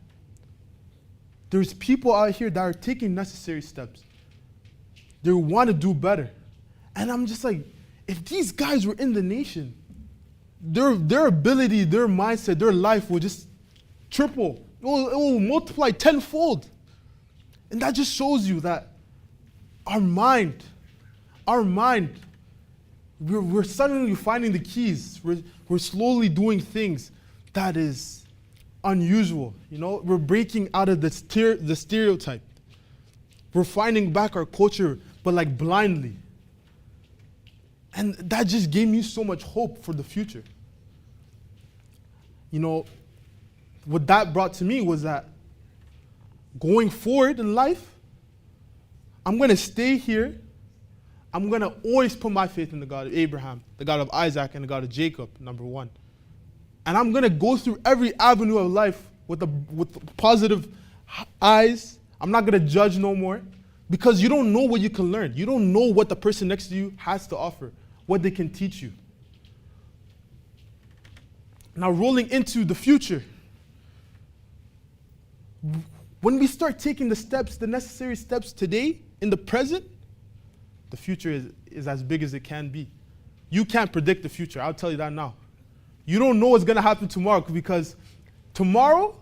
there's people out here that are taking necessary steps. They want to do better. And I'm just like, if these guys were in the nation, their ability, their mindset, their life will just triple. It will multiply tenfold. And that just shows you that our mind, we're suddenly finding the keys. We're slowly doing things that is unusual. We're breaking out of the stereotype. We're finding back our culture, but like blindly. And that just gave me so much hope for the future. What that brought to me was that going forward in life, I'm going to stay here. I'm going to always put my faith in the God of Abraham, the God of Isaac, and the God of Jacob, number one. And I'm going to go through every avenue of life with positive eyes. I'm not going to judge no more because you don't know what you can learn. You don't know what the person next to you has to offer, what they can teach you. Now, rolling into the future, when we start taking the necessary steps today, in the present, the future is as big as it can be. You can't predict the future, I'll tell you that now. You don't know what's going to happen tomorrow because tomorrow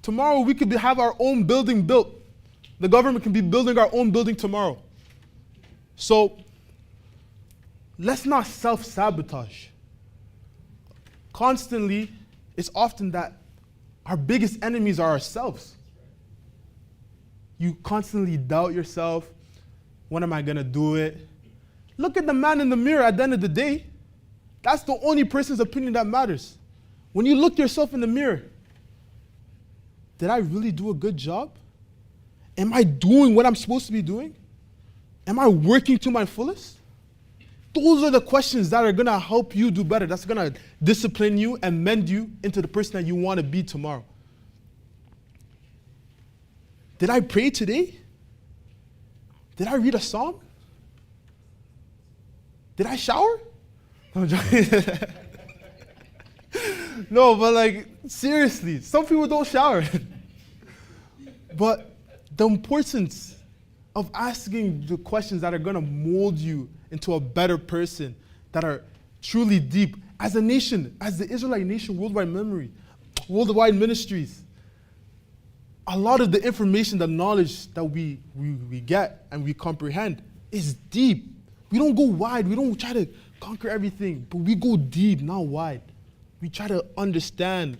we could have our own building built. The government can be building our own building tomorrow. So let's not self-sabotage. Constantly, it's often that our biggest enemies are ourselves. You constantly doubt yourself. When am I going to do it? Look at the man in the mirror at the end of the day. That's the only person's opinion that matters. When you look yourself in the mirror, did I really do a good job? Am I doing what I'm supposed to be doing? Am I working to my fullest? Those are the questions that are going to help you do better. That's going to discipline you and mend you into the person that you want to be tomorrow. Did I pray today? Did I read a psalm? Did I shower? I'm joking. No, but like, seriously, some people don't shower. But the importance of asking the questions that are going to mold you into a better person, that are truly deep. As a nation, as the Israelite nation, worldwide ministries, a lot of the information, the knowledge that we get and we comprehend is deep. We don't go wide. We don't try to conquer everything, but we go deep, not wide. We try to understand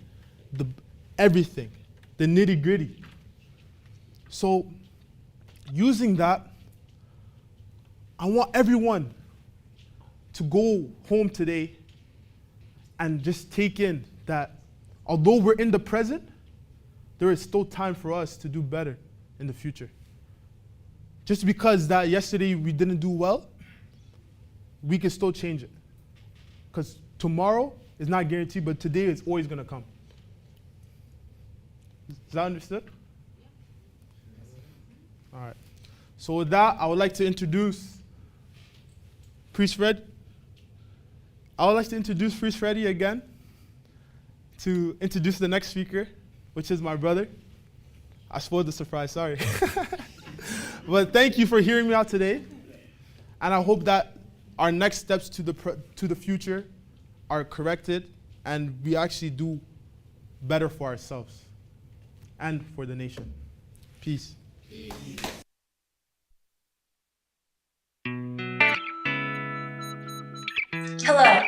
everything, the nitty-gritty. So, using that, I want everyone to go home today and just take in that although we're in the present, there is still time for us to do better in the future. Just because that yesterday we didn't do well we can still change it. Because tomorrow is not guaranteed, but today is always going to come. Is that understood? All right. So with that, I would like to introduce Priest Fred. I would like to introduce Priest Freddy again to introduce the next speaker, which is my brother. I spoiled the surprise, sorry. But thank you for hearing me out today. And I hope that our next steps to the future are corrected and we actually do better for ourselves and for the nation. Peace. Hello.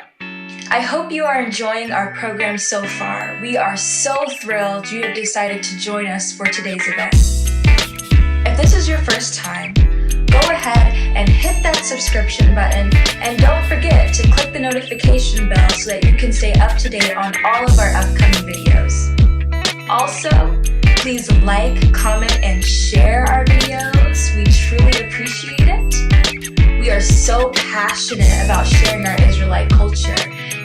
I hope you are enjoying our program so far. We are so thrilled you have decided to join us for today's event. If this is your first time, go ahead and hit that subscription button, and don't forget to click the notification bell so that you can stay up to date on all of our upcoming videos. Also, please like, comment, and share our videos. We truly appreciate it. We are so passionate about sharing our Israelite culture,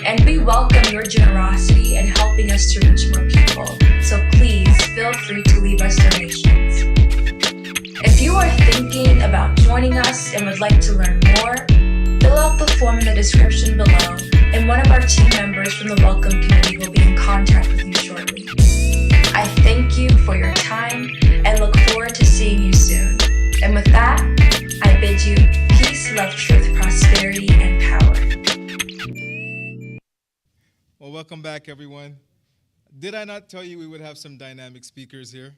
and we welcome your generosity in helping us to reach more people. So please feel free to leave us donations. If you are thinking about joining us and would like to learn more, fill out the form in the description below, and one of our team members from the Welcome Committee will be in contact with you shortly. I thank you for your time and look forward to seeing you soon. And with that, I bid you peace, love, truth, prosperity, and power. Well, welcome back, everyone. Did I not tell you we would have some dynamic speakers here?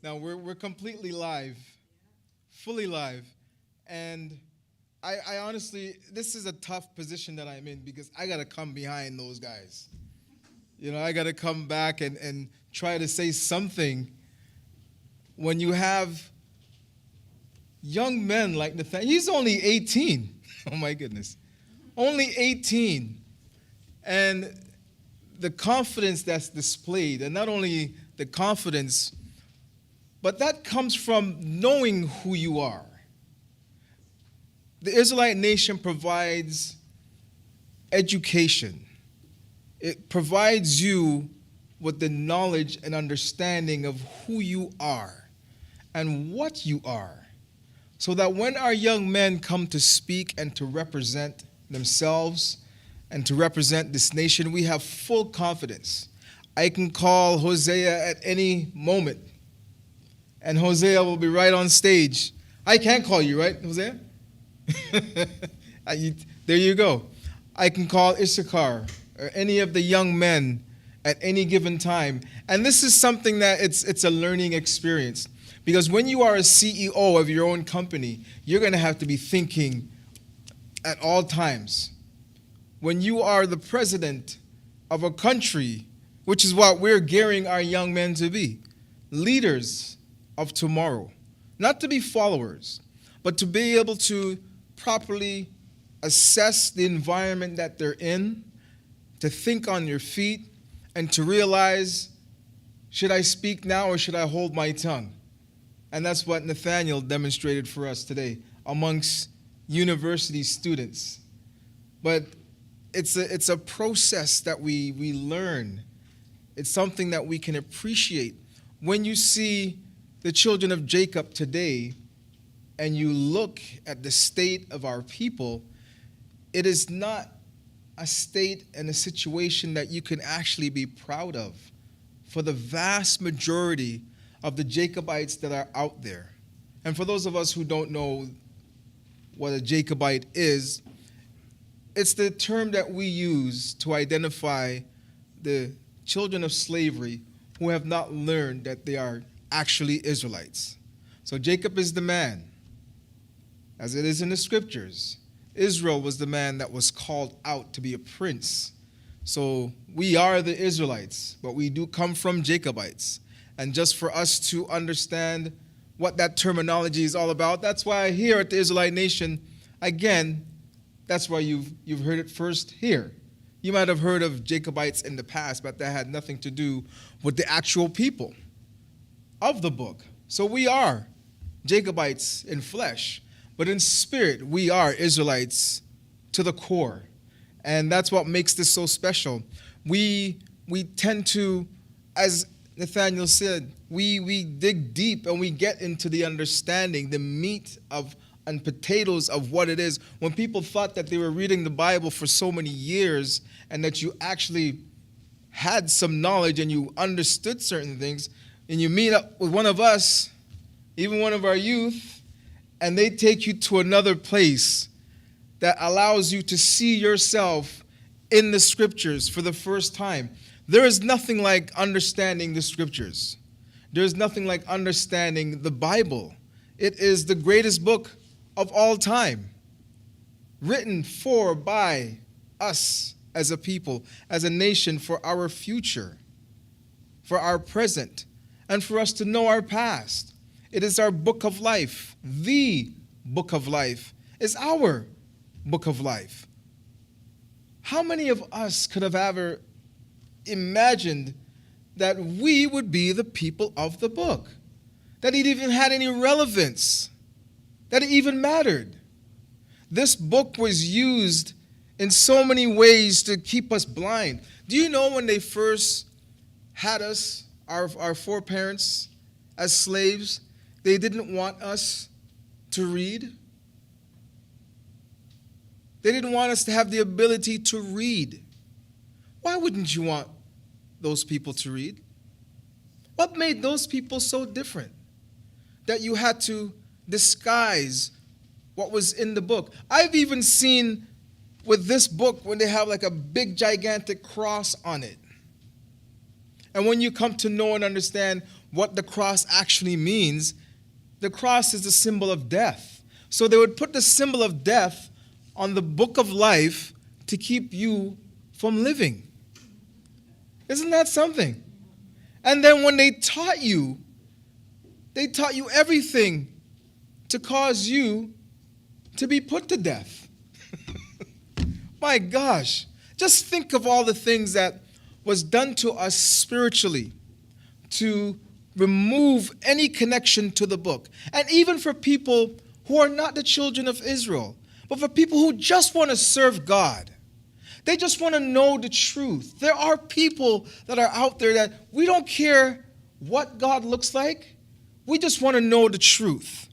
Now, we're completely live, fully live, and I honestly, this is a tough position that I'm in because I got to come behind those guys. You know, I got to come back and try to say something when you have young men like Nathaniel. He's only 18. Oh, my goodness. Only 18. And the confidence that's displayed, and not only the confidence, but that comes from knowing who you are. The Israelite nation provides education. It provides you with the knowledge and understanding of who you are and what you are, so that when our young men come to speak and to represent themselves and to represent this nation, we have full confidence. I can call Hosea at any moment, and Hosea will be right on stage. I can't call you, right, Hosea? There you go. I can call Issachar or any of the young men at any given time. And this is something that it's a learning experience. Because when you are a CEO of your own company, you're going to have to be thinking at all times. When you are the president of a country, which is what we're gearing our young men to be, leaders of tomorrow, not to be followers, but to be able to properly assess the environment that they're in, to think on your feet, and to realize, should I speak now or should I hold my tongue? And that's what Nathaniel demonstrated for us today amongst university students. But it's a process that we learn. It's something that we can appreciate. When you see the children of Jacob today and you look at the state of our people, it is not a state and a situation that you can actually be proud of for the vast majority of the Jacobites that are out there. And for those of us who don't know what a Jacobite is, it's the term that we use to identify the children of slavery who have not learned that they are actually Israelites. So Jacob is the man, as it is in the scriptures. Israel was the man that was called out to be a prince. So we are the Israelites, but we do come from Jacobites. And just for us to understand what that terminology is all about, that's why here at the Israelite Nation, again, that's why you've heard it first here. You might have heard of Jacobites in the past, but that had nothing to do with the actual people of the book. So we are Jacobites in flesh, but in spirit, we are Israelites to the core. And that's what makes this so special. We tend to, as Nathaniel said, we dig deep and we get into the understanding, the meat of and potatoes of what it is. When people thought that they were reading the Bible for so many years and that you actually had some knowledge and you understood certain things, and you meet up with one of us, even one of our youth, and they take you to another place that allows you to see yourself in the scriptures for the first time. There is nothing like understanding the scriptures. There is nothing like understanding the Bible. It is the greatest book of all time, written for, by us as a people, as a nation, for our future, for our present, and for us to know our past. It is our book of life. The book of life is our book of life. How many of us could have ever imagined that we would be the people of the book? That it even had any relevance? That it even mattered? This book was used in so many ways to keep us blind. Do you know when they first had us, our foreparents, as slaves, they didn't want us to read? They didn't want us to have the ability to read. Why wouldn't you want those people to read? What made those people so different that you had to disguise what was in the book? I've even seen with this book when they have like a big gigantic cross on it. And when you come to know and understand what the cross actually means, the cross is the symbol of death. So they would put the symbol of death on the book of life to keep you from living. Isn't that something? And then when they taught you everything to cause you to be put to death. My gosh, just think of all the things that was done to us spiritually to remove any connection to the book. And even for people who are not the children of Israel, but for people who just want to serve God. They just want to know the truth. There are people that are out there that we don't care what God looks like. We just want to know the truth.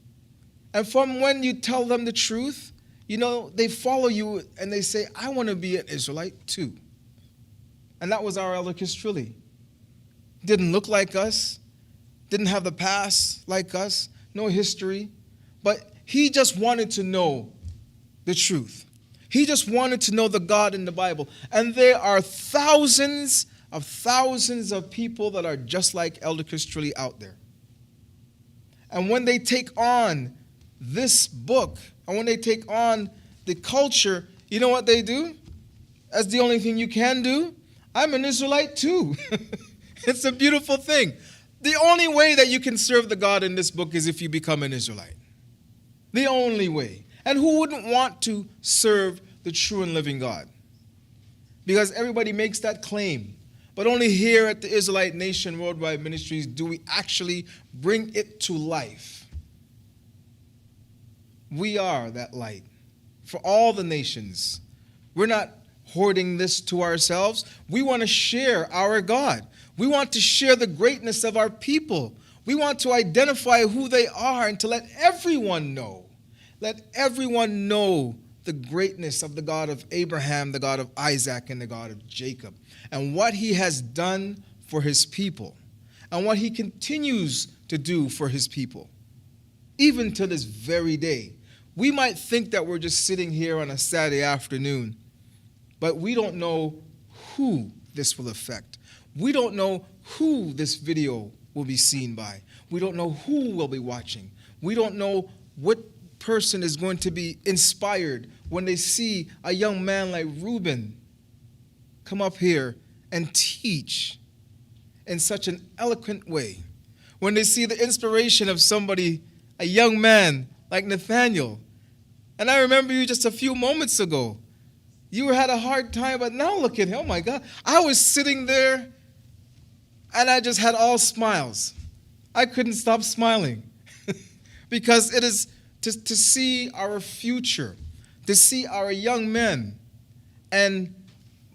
And from when you tell them the truth, you know, they follow you and they say, I want to be an Israelite too. And that was our elder Kistrilli. Didn't look like us, didn't have the past like us, no history, but he just wanted to know the truth. He just wanted to know the God in the Bible. And there are thousands of people that are just like Elder Kistrilli out there. And when they take on this book, and when they take on the culture, you know what they do? That's the only thing you can do. I'm an Israelite too. It's a beautiful thing. The only way that you can serve the God in this book is if you become an Israelite. The only way. And who wouldn't want to serve the true and living God? Because everybody makes that claim. But only here at the Israelite Nation Worldwide Ministries do we actually bring it to life. We are that light for all the nations. We're not hoarding this to ourselves. We want to share our God. We want to share the greatness of our people. We want to identify who they are and to let everyone know. Let everyone know the greatness of the God of Abraham, the God of Isaac, and the God of Jacob, and what he has done for his people, and what he continues to do for his people, even to this very day. We might think that we're just sitting here on a Saturday afternoon, but we don't know who this will affect. We don't know who this video will be seen by. We don't know who will be watching. We don't know what person is going to be inspired when they see a young man like Reuben come up here and teach in such an eloquent way. When they see the inspiration of somebody, a young man like Nathaniel. And I remember you just a few moments ago. You had a hard time, but now look at him. Oh my God. I was sitting there and I just had all smiles. I couldn't stop smiling because it is to see our future, to see our young men. And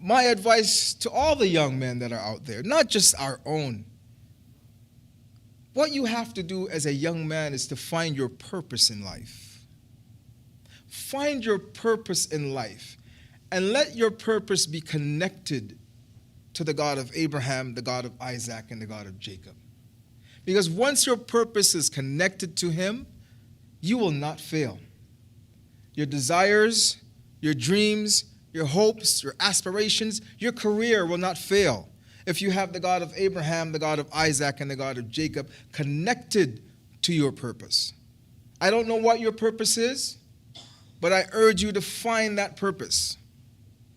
my advice to all the young men that are out there, not just our own, what you have to do as a young man is to find your purpose in life. Find your purpose in life, and let your purpose be connected to the God of Abraham, the God of Isaac, and the God of Jacob. Because once your purpose is connected to him, you will not fail. Your desires, your dreams, your hopes, your aspirations, your career will not fail if you have the God of Abraham, the God of Isaac, and the God of Jacob connected to your purpose. I don't know what your purpose is, but I urge you to find that purpose.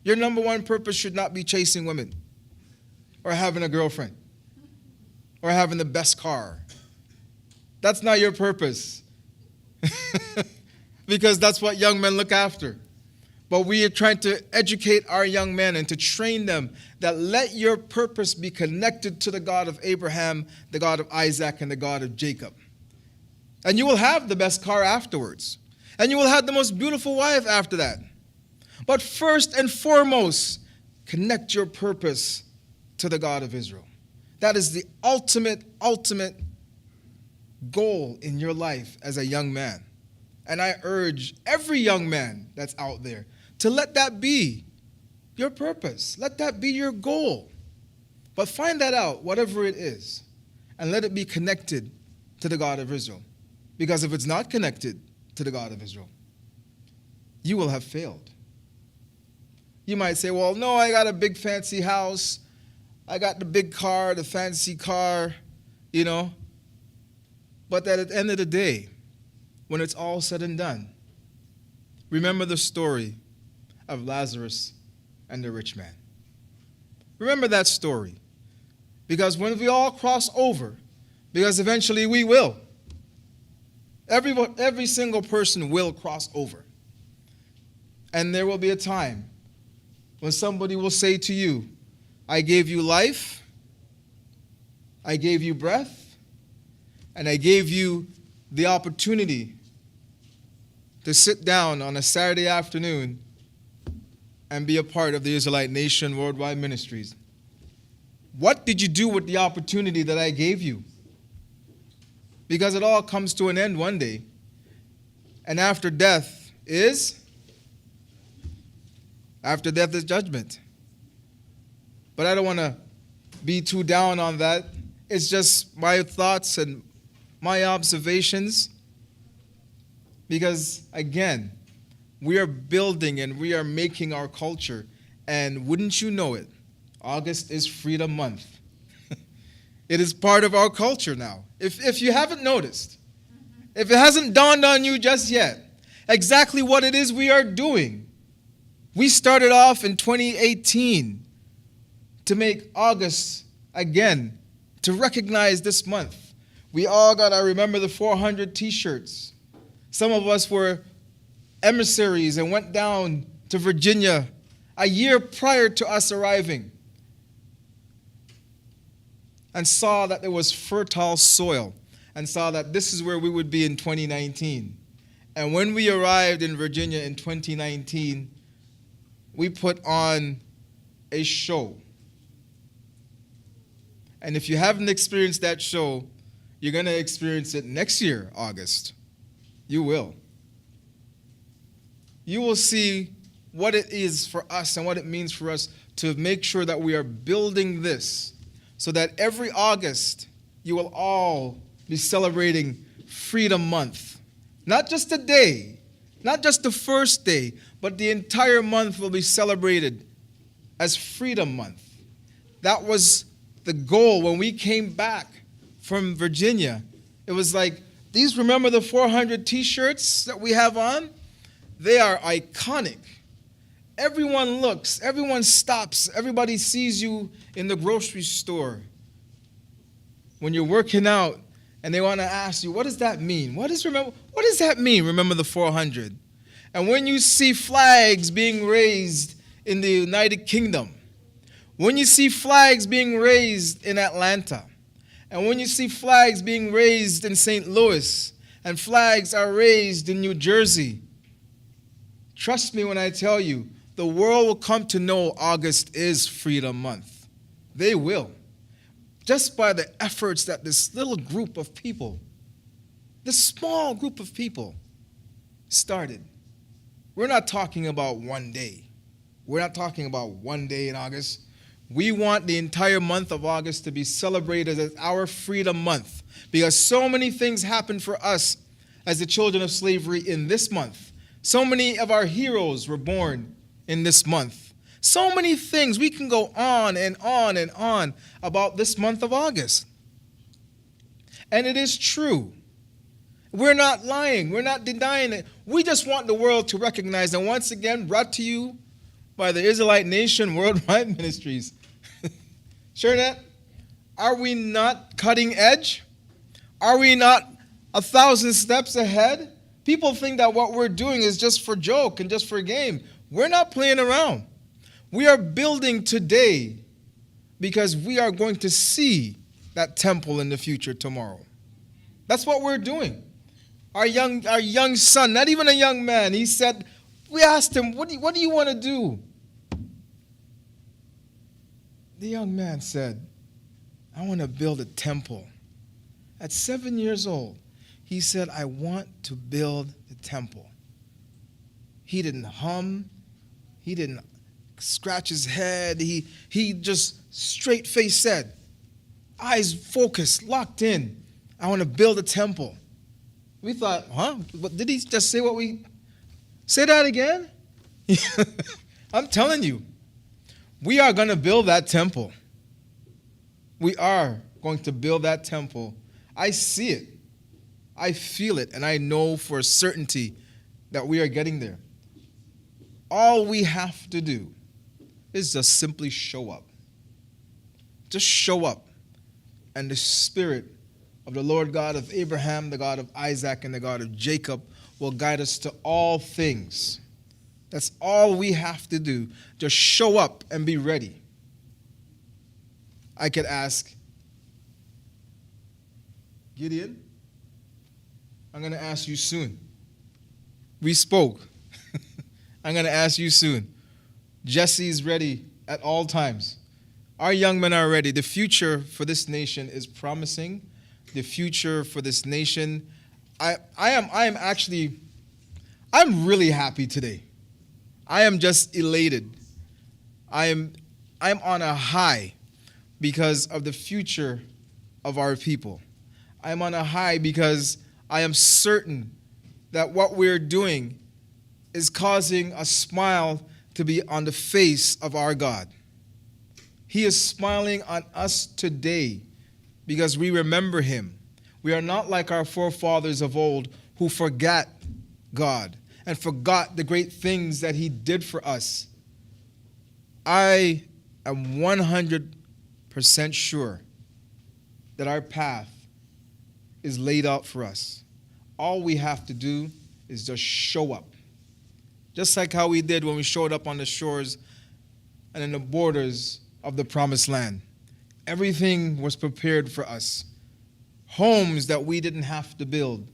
Your number one purpose should not be chasing women or having a girlfriend or having the best car. That's not your purpose. Because that's what young men look after. But we are trying to educate our young men and to train them that let your purpose be connected to the God of Abraham, the God of Isaac, and the God of Jacob. And you will have the best car afterwards. And you will have the most beautiful wife after that. But first and foremost, connect your purpose to the God of Israel. That is the ultimate goal in your life as a young man. And I urge every young man that's out there to let that be your purpose. Let that be your goal. But find that out, whatever it is, and let it be connected to the God of Israel. Because if it's not connected to the God of Israel, you will have failed. You might say, well, no, I got a big fancy house. I got the big car, the fancy car, you know. But at the end of the day, when it's all said and done, remember the story of Lazarus and the rich man. Remember that story. Because when we all cross over, because eventually we will, every single person will cross over. And there will be a time when somebody will say to you, I gave you life, I gave you breath, and I gave you the opportunity to sit down on a Saturday afternoon and be a part of the Israelite Nation Worldwide Ministries. What did you do with the opportunity that I gave you? Because it all comes to an end one day. And after death is judgment. But I don't want to be too down on that. It's just my thoughts and my observations. Because, again, we are building and we are making our culture. And wouldn't you know it, August is Freedom Month. It is part of our culture now. If you haven't noticed, if it hasn't dawned on you just yet, exactly what it is we are doing. We started off in 2018 to make August, again, to recognize this month. We all got our Remember the 400 t-shirts. Some of us were emissaries and went down to Virginia a year prior to us arriving and saw that there was fertile soil and saw that this is where we would be in 2019. And when we arrived in Virginia in 2019, we put on a show. And if you haven't experienced that show, you're going to experience it next year, August. You will. You will see what it is for us and what it means for us to make sure that we are building this so that every August you will all be celebrating Freedom Month. Not just a day, not just the first day, but the entire month will be celebrated as Freedom Month. That was the goal when we came back from Virginia. It was like, these Remember the 400 t-shirts that we have on? They are iconic. Everyone looks, everyone stops, everybody sees you in the grocery store when you're working out and they want to ask you, what does that mean? What does that mean, Remember the 400? And when you see flags being raised in the United Kingdom, when you see flags being raised in Atlanta, and when you see flags being raised in St. Louis, and flags are raised in New Jersey, Trust me when I tell you, the world will come to know August is Freedom Month. They will. Just by the efforts that this little group of people, this small group of people, started. We're not talking about one day. We're not talking about one day in August. We want the entire month of August to be celebrated as our Freedom Month, because so many things happened for us as the children of slavery in this month. So many of our heroes were born in this month. So many things. We can go on and on and on about this month of August. And it is true. We're not lying. We're not denying it. We just want the world to recognize. And once again, brought to you by the Israelite Nation Worldwide Ministries. Sure that? Are we not cutting edge? Are we not 1,000 steps ahead? People think that what we're doing is just for joke and just for game. We're not playing around. We are building today because we are going to see that temple in the future tomorrow. That's what we're doing. Our young son, not even a young man, he said, we asked him, what do you want to do? The young man said, I want to build a temple. At 7 years old, he said, I want to build the temple. He didn't hum. He didn't scratch his head. He just straight-faced said, eyes focused, locked in, I want to build a temple. We thought, huh? What, did he just say what we... Say that again? I'm telling you, we are going to build that temple. We are going to build that temple. I see it. I feel it, and I know for certainty that we are getting there. All we have to do is just simply show up. Just show up. And the Spirit of the Lord God of Abraham, the God of Isaac, and the God of Jacob will guide us to all things. That's all we have to do. Just show up and be ready. I could ask Gideon, I'm going to ask you soon. We spoke. I'm going to ask you soon. Jesse's ready at all times. Our young men are ready. The future for this nation is promising. The future for this nation, I'm really happy today. I am just elated. I'm on a high because of the future of our people. I'm on a high because I am certain that what we're doing is causing a smile to be on the face of our God. He is smiling on us today because we remember him. We are not like our forefathers of old who forgot God and forgot the great things that he did for us. I am 100% sure that our path is laid out for us. All we have to do is just show up. Just like how we did when we showed up on the shores and in the borders of the promised land. Everything was prepared for us. Homes that we didn't have to build.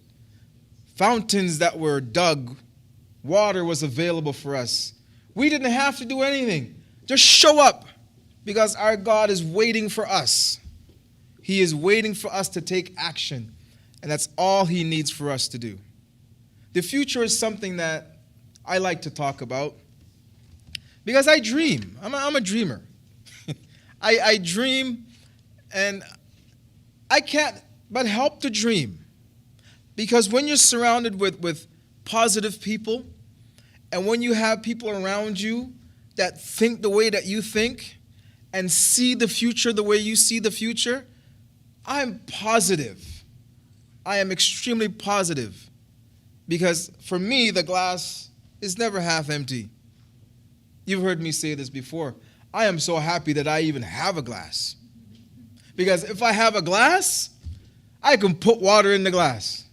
Fountains that were dug. Water was available for us. We didn't have to do anything. Just show up because our God is waiting for us. He is waiting for us to take action. And that's all he needs for us to do. The future is something that I like to talk about because I dream. I'm a dreamer. I dream, and I can't but help to dream. Because when you're surrounded with positive people, and when you have people around you that think the way that you think and see the future the way you see the future, I'm positive. I am extremely positive. Because for me, the glass is never half empty. You've heard me say this before. I am so happy that I even have a glass. Because if I have a glass, I can put water in the glass.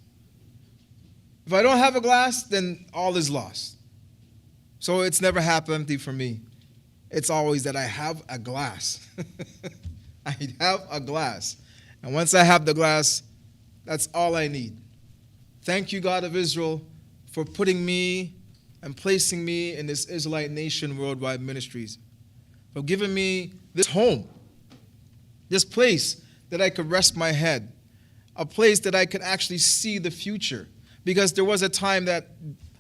If I don't have a glass, then all is lost. So it's never half empty for me. It's always that I have a glass. I have a glass. And once I have the glass, that's all I need. Thank you, God of Israel, for putting me and placing me in this Israelite Nation Worldwide Ministries, for giving me this home, this place that I could rest my head, a place that I could actually see the future. Because there was a time that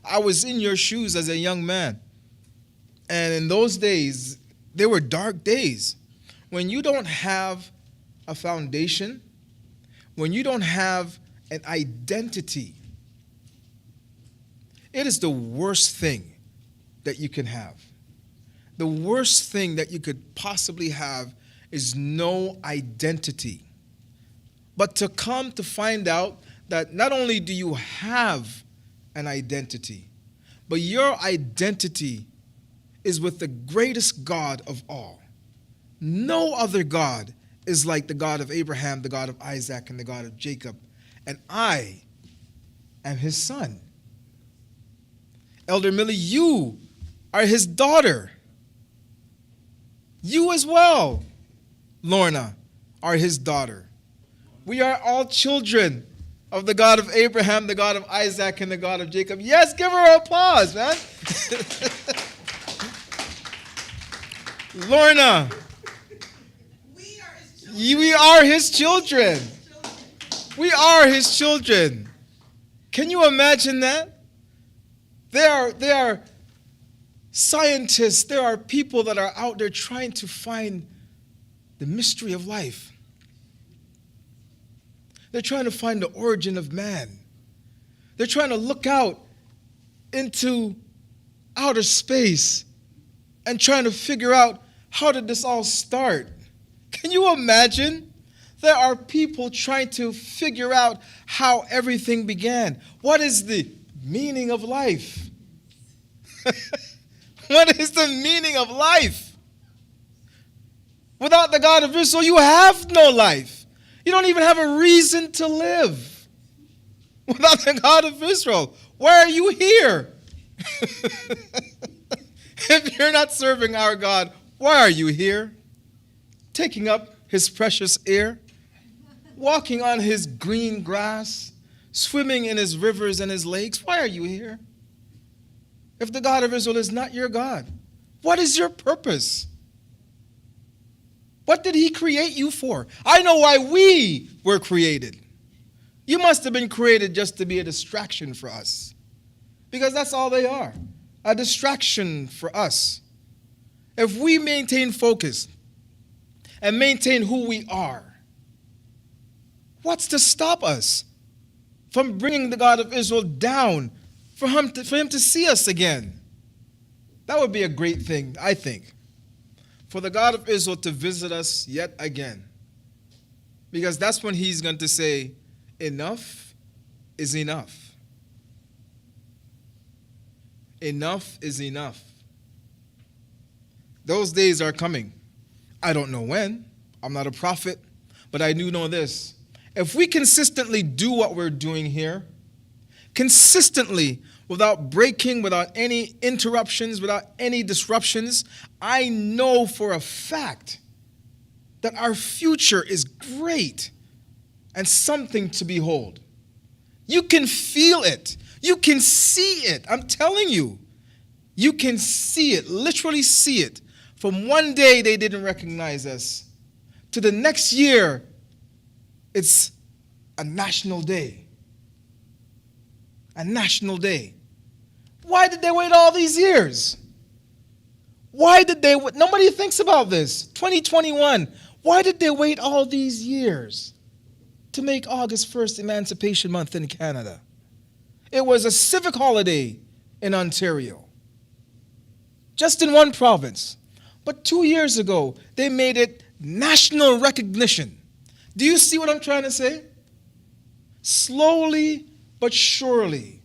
I was in your shoes as a young man. And in those days, they were dark days. When you don't have a foundation, when you don't have an identity, it is the worst thing that you can have. The worst thing that you could possibly have is no identity. But to come to find out that not only do you have an identity, but your identity is with the greatest God of all. No other God is like the God of Abraham, the God of Isaac, and the God of Jacob. And I am his son. Elder Millie, you are his daughter. You as well, Lorna, are his daughter. We are all children of the God of Abraham, the God of Isaac, and the God of Jacob. Yes, give her applause, man. Lorna, we are his children. We are his children. Can you imagine that? There are scientists, there are people that are out there trying to find the mystery of life. They're trying to find the origin of man. They're trying to look out into outer space and trying to figure out, how did this all start? Can you imagine? There are people trying to figure out how everything began. What is the meaning of life? What is the meaning of life? Without the God of Israel, you have no life. You don't even have a reason to live. Without the God of Israel, why are you here? If you're not serving our God, why are you here? Taking up his precious air, walking on his green grass, swimming in his rivers and his lakes. Why are you here? If the God of Israel is not your God, what is your purpose? What did he create you for? I know why we were created. You must have been created just to be a distraction for us. Because that's all they are, a distraction for us. If we maintain focus and maintain who we are, what's to stop us from bringing the God of Israel down for him to see us again? That would be a great thing, I think, for the God of Israel to visit us yet again. Because that's when he's going to say, enough is enough. Enough is enough. Those days are coming. I don't know when. I'm not a prophet. But I do know this. If we consistently do what we're doing here, consistently, without breaking, without any interruptions, without any disruptions, I know for a fact that our future is great and something to behold. You can feel it. You can see it. I'm telling you. You can see it, literally see it. From one day they didn't recognize us to the next year, it's a national day. A national day. Why did they wait all these years? Why did they wait? Nobody thinks about this. 2021. Why did they wait all these years to make August 1st Emancipation Month in Canada? It was a civic holiday in Ontario. Just in one province. But 2 years ago, they made it national recognition. Do you see what I'm trying to say? Slowly but surely.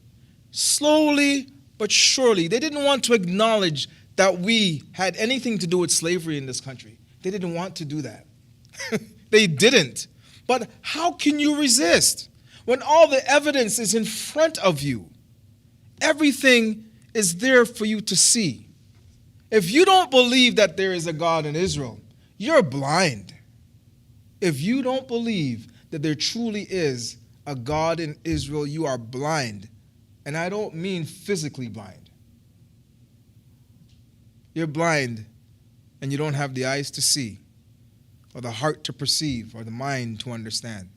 Slowly but surely. They didn't want to acknowledge that we had anything to do with slavery in this country. They didn't want to do that. They didn't. But how can you resist when all the evidence is in front of you? Everything is there for you to see. If you don't believe that there is a God in Israel, you're blind. If you don't believe that there truly is a God in Israel, you are blind. And I don't mean physically blind. You're blind and you don't have the eyes to see, or the heart to perceive, or the mind to understand.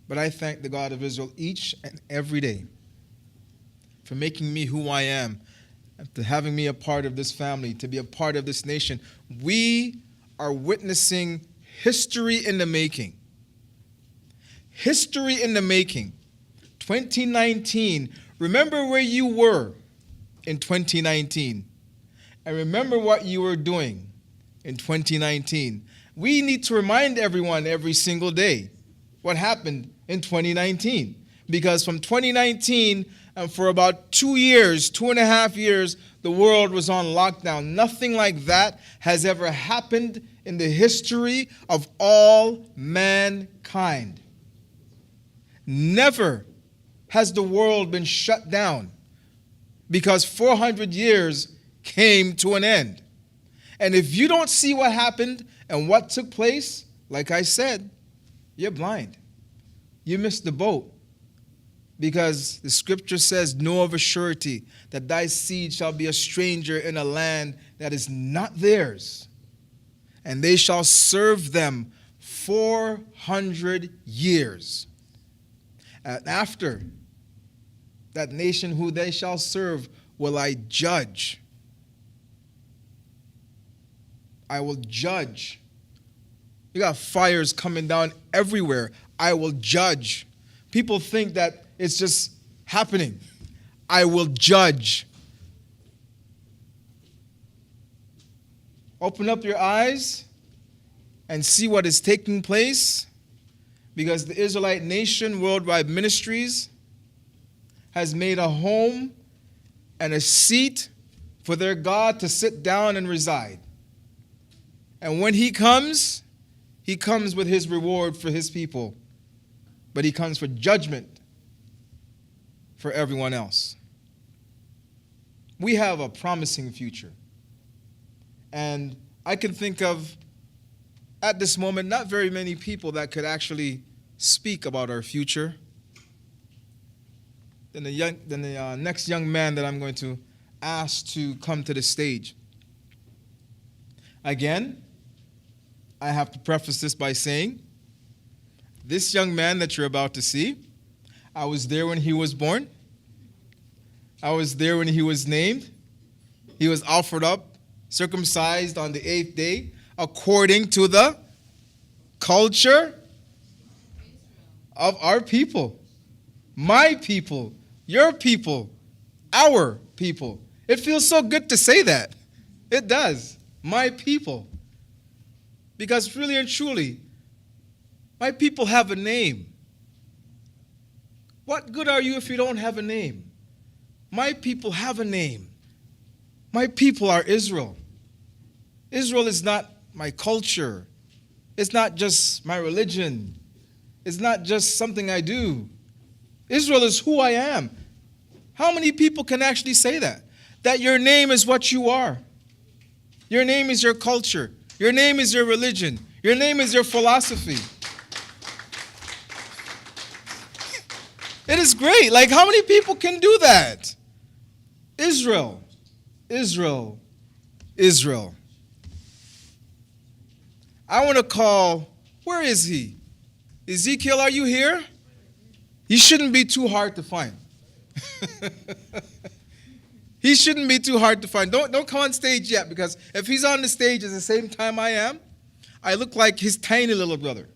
But I thank the God of Israel each and every day for making me who I am, and to having me a part of this family, to be a part of this nation. We are witnessing history in the making. History in the making. 2019. Remember where you were in 2019. And remember what you were doing in 2019. We need to remind everyone every single day what happened in 2019. Because from 2019, and for about 2 years, 2.5 years, the world was on lockdown. Nothing like that has ever happened in the history of all mankind. Never has the world been shut down because 400 years came to an end. And if you don't see what happened and what took place, like I said, you're blind. You missed the boat. Because the scripture says, know of a surety that thy seed shall be a stranger in a land that is not theirs, and they shall serve them 400 years. And after that nation who they shall serve will I judge. I will judge. You got fires coming down everywhere. I will judge. People think that it's just happening. I will judge. Open up your eyes and see what is taking place, because the Israelite Nation Worldwide Ministries has made a home and a seat for their God to sit down and reside. And when he comes with his reward for his people, but he comes for judgment for everyone else. We have a promising future. And I can think of, at this moment, not very many people that could actually speak about our future. Then the next young man that I'm going to ask to come to the stage. Again, I have to preface this by saying, this young man that you're about to see, I was there when he was born. I was there when he was named. He was offered up, circumcised on the 8th day, according to the culture of our people. My people, your people, our people. It feels so good to say that. It does. My people. Because really and truly, my people have a name. What good are you if you don't have a name? My people have a name. My people are Israel. Israel is not my culture. It's not just my religion. It's not just something I do. Israel is who I am. How many people can actually say that? That your name is what you are. Your name is your culture. Your name is your religion. Your name is your philosophy. It is great. Like, how many people can do that? Israel, Israel, Israel. I want to call, where is he? Ezekiel, are you here? He shouldn't be too hard to find. He shouldn't be too hard to find. Don't come on stage yet, because if he's on the stage at the same time I am, I look like his tiny little brother.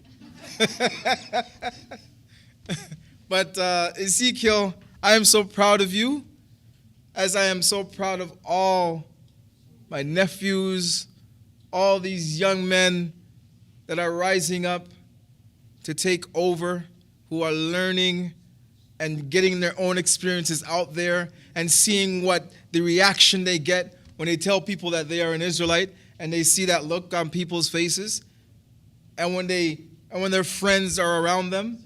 But Ezekiel, I am so proud of you, as I am so proud of all my nephews, all these young men that are rising up to take over, who are learning and getting their own experiences out there and seeing what the reaction they get when they tell people that they are an Israelite, and they see that look on people's faces. And when their friends are around them,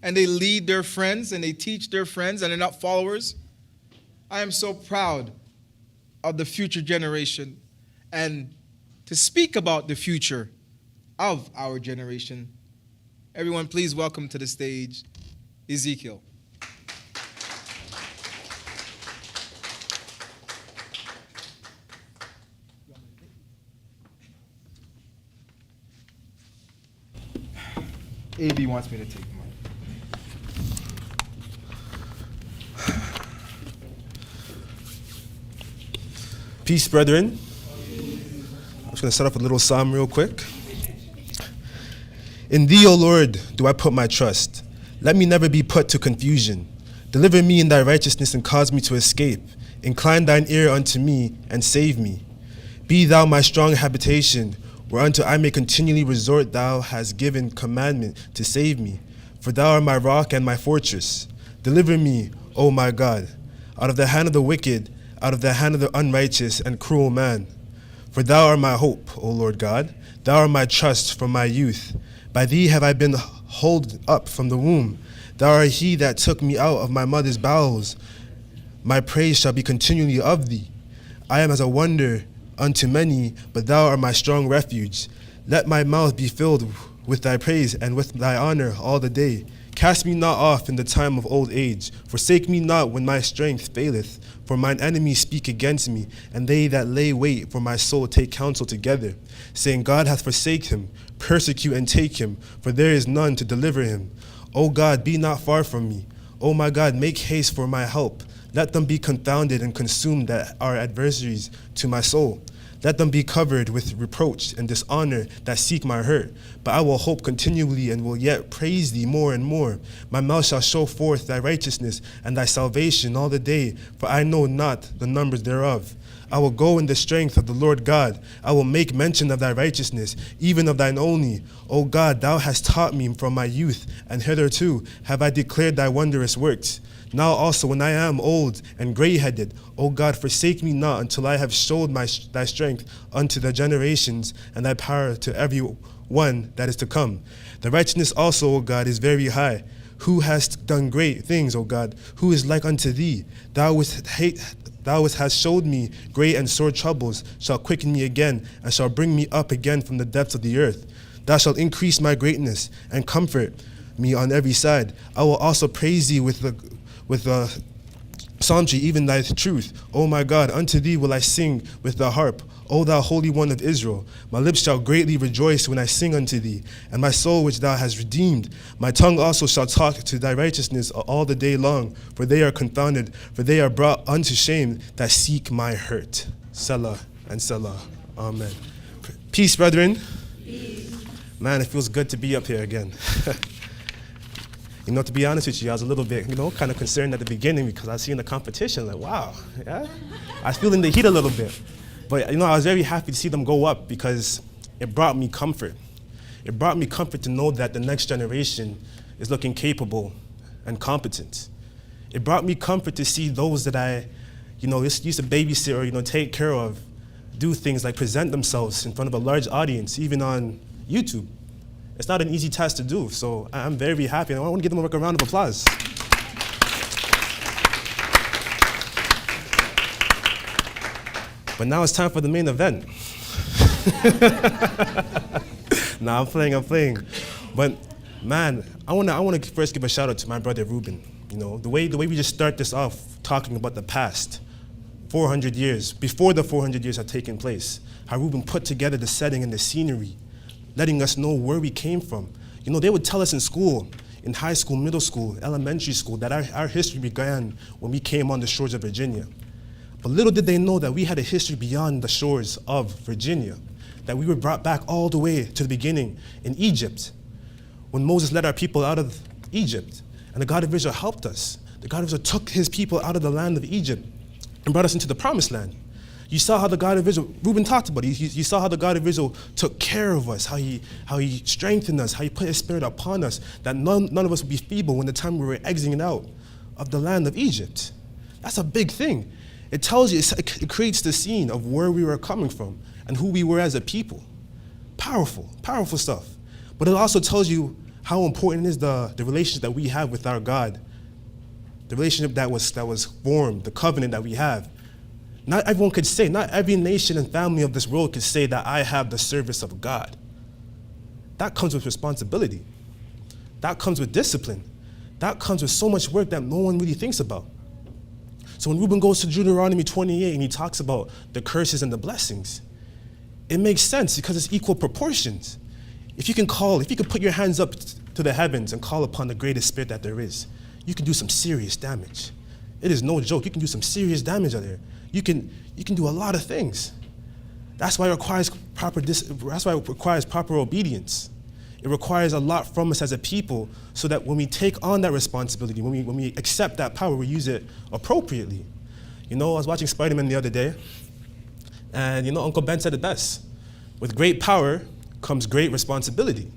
and they lead their friends and they teach their friends and they're not followers. I am so proud of the future generation, and to speak about the future of our generation. Everyone, please welcome to the stage Ezekiel. AB wants me to take mine. Peace, brethren. I'm just going to set up a little psalm real quick. In thee, O Lord, do I put my trust. Let me never be put to confusion. Deliver me in thy righteousness and cause me to escape. Incline thine ear unto me and save me. Be thou my strong habitation, whereunto I may continually resort. Thou hast given commandment to save me. For thou art my rock and my fortress. Deliver me, O my God, out of the hand of the wicked, out of the hand of the unrighteous and cruel man. For thou art my hope, O Lord God. Thou art my trust from my youth. By thee have I been holed up from the womb. Thou art he that took me out of my mother's bowels. My praise shall be continually of thee. I am as a wonder unto many, but thou art my strong refuge. Let my mouth be filled with thy praise and with thy honor all the day. Cast me not off in the time of old age. Forsake me not when my strength faileth. For mine enemies speak against me, and they that lay wait for my soul take counsel together, saying, God hath forsaken him. Persecute and take him, for there is none to deliver him. O God, be not far from me. O my God, make haste for my help. Let them be confounded and consumed that are adversaries to my soul. Let them be covered with reproach and dishonor that seek my hurt. But I will hope continually and will yet praise thee more and more. My mouth shall show forth thy righteousness and thy salvation all the day, for I know not the numbers thereof. I will go in the strength of the Lord God. I will make mention of thy righteousness, even of thine only. O God, thou hast taught me from my youth, and hitherto have I declared thy wondrous works. Now also when I am old and gray-headed, O God, forsake me not until I have showed thy strength unto the generations, and thy power to every one that is to come. The righteousness also, O God, is very high. Who hast done great things, O God? Who is like unto thee? Thou hast showed me great and sore troubles, shall quicken me again, and shall bring me up again from the depths of the earth. Thou shalt increase my greatness, and comfort me on every side. I will also praise thee with psalmody, even thy truth. O my God, unto thee will I sing with the harp. O thou Holy One of Israel, my lips shall greatly rejoice when I sing unto thee, and my soul which thou hast redeemed. My tongue also shall talk to thy righteousness all the day long, for they are confounded, for they are brought unto shame that seek my hurt. Selah and Selah. Amen. Peace, brethren. Peace. Man, it feels good to be up here again. To be honest with you, I was a little bit, kind of concerned at the beginning because I was seeing the competition, like, wow, yeah? I was feeling the heat a little bit. But, I was very happy to see them go up because it brought me comfort. It brought me comfort to know that the next generation is looking capable and competent. It brought me comfort to see those that I, used to babysit or, take care of, do things like present themselves in front of a large audience, even on YouTube. It's not an easy task to do, so I'm very happy, and I want to give them a round of applause. But now it's time for the main event. Nah, I'm playing. But man, I want to first give a shout out to my brother Ruben. The way we just start this off talking about the past, 400 years, before the 400 years had taken place, how Ruben put together the setting and the scenery, letting us know where we came from. They would tell us in school, in high school, middle school, elementary school, that our history began when we came on the shores of Virginia. But little did they know that we had a history beyond the shores of Virginia, that we were brought back all the way to the beginning in Egypt, when Moses led our people out of Egypt, and the God of Israel helped us. The God of Israel took his people out of the land of Egypt and brought us into the promised land. You saw how the God of Israel, Reuben talked about it, you saw how the God of Israel took care of us, how he strengthened us, how he put his spirit upon us, that none of us would be feeble when the time we were exiting out of the land of Egypt. That's a big thing. It tells you, it creates the scene of where we were coming from and who we were as a people. Powerful stuff. But it also tells you how important is the relationship that we have with our God, the relationship that was formed, the covenant that we have. Not everyone could say, not every nation and family of this world could say that I have the service of God. That comes with responsibility. That comes with discipline. That comes with so much work that no one really thinks about. So when Reuben goes to Deuteronomy 28 and he talks about the curses and the blessings, it makes sense because it's equal proportions. If you can put your hands up to to the heavens and call upon the greatest spirit that there is, you can do some serious damage. It is no joke. You can do some serious damage out there. You can do a lot of things. That's why it requires proper obedience. It requires a lot from us as a people so that when we take on that responsibility, when we accept that power, we use it appropriately. I was watching Spider-Man the other day, and Uncle Ben said it best. With great power comes great responsibility.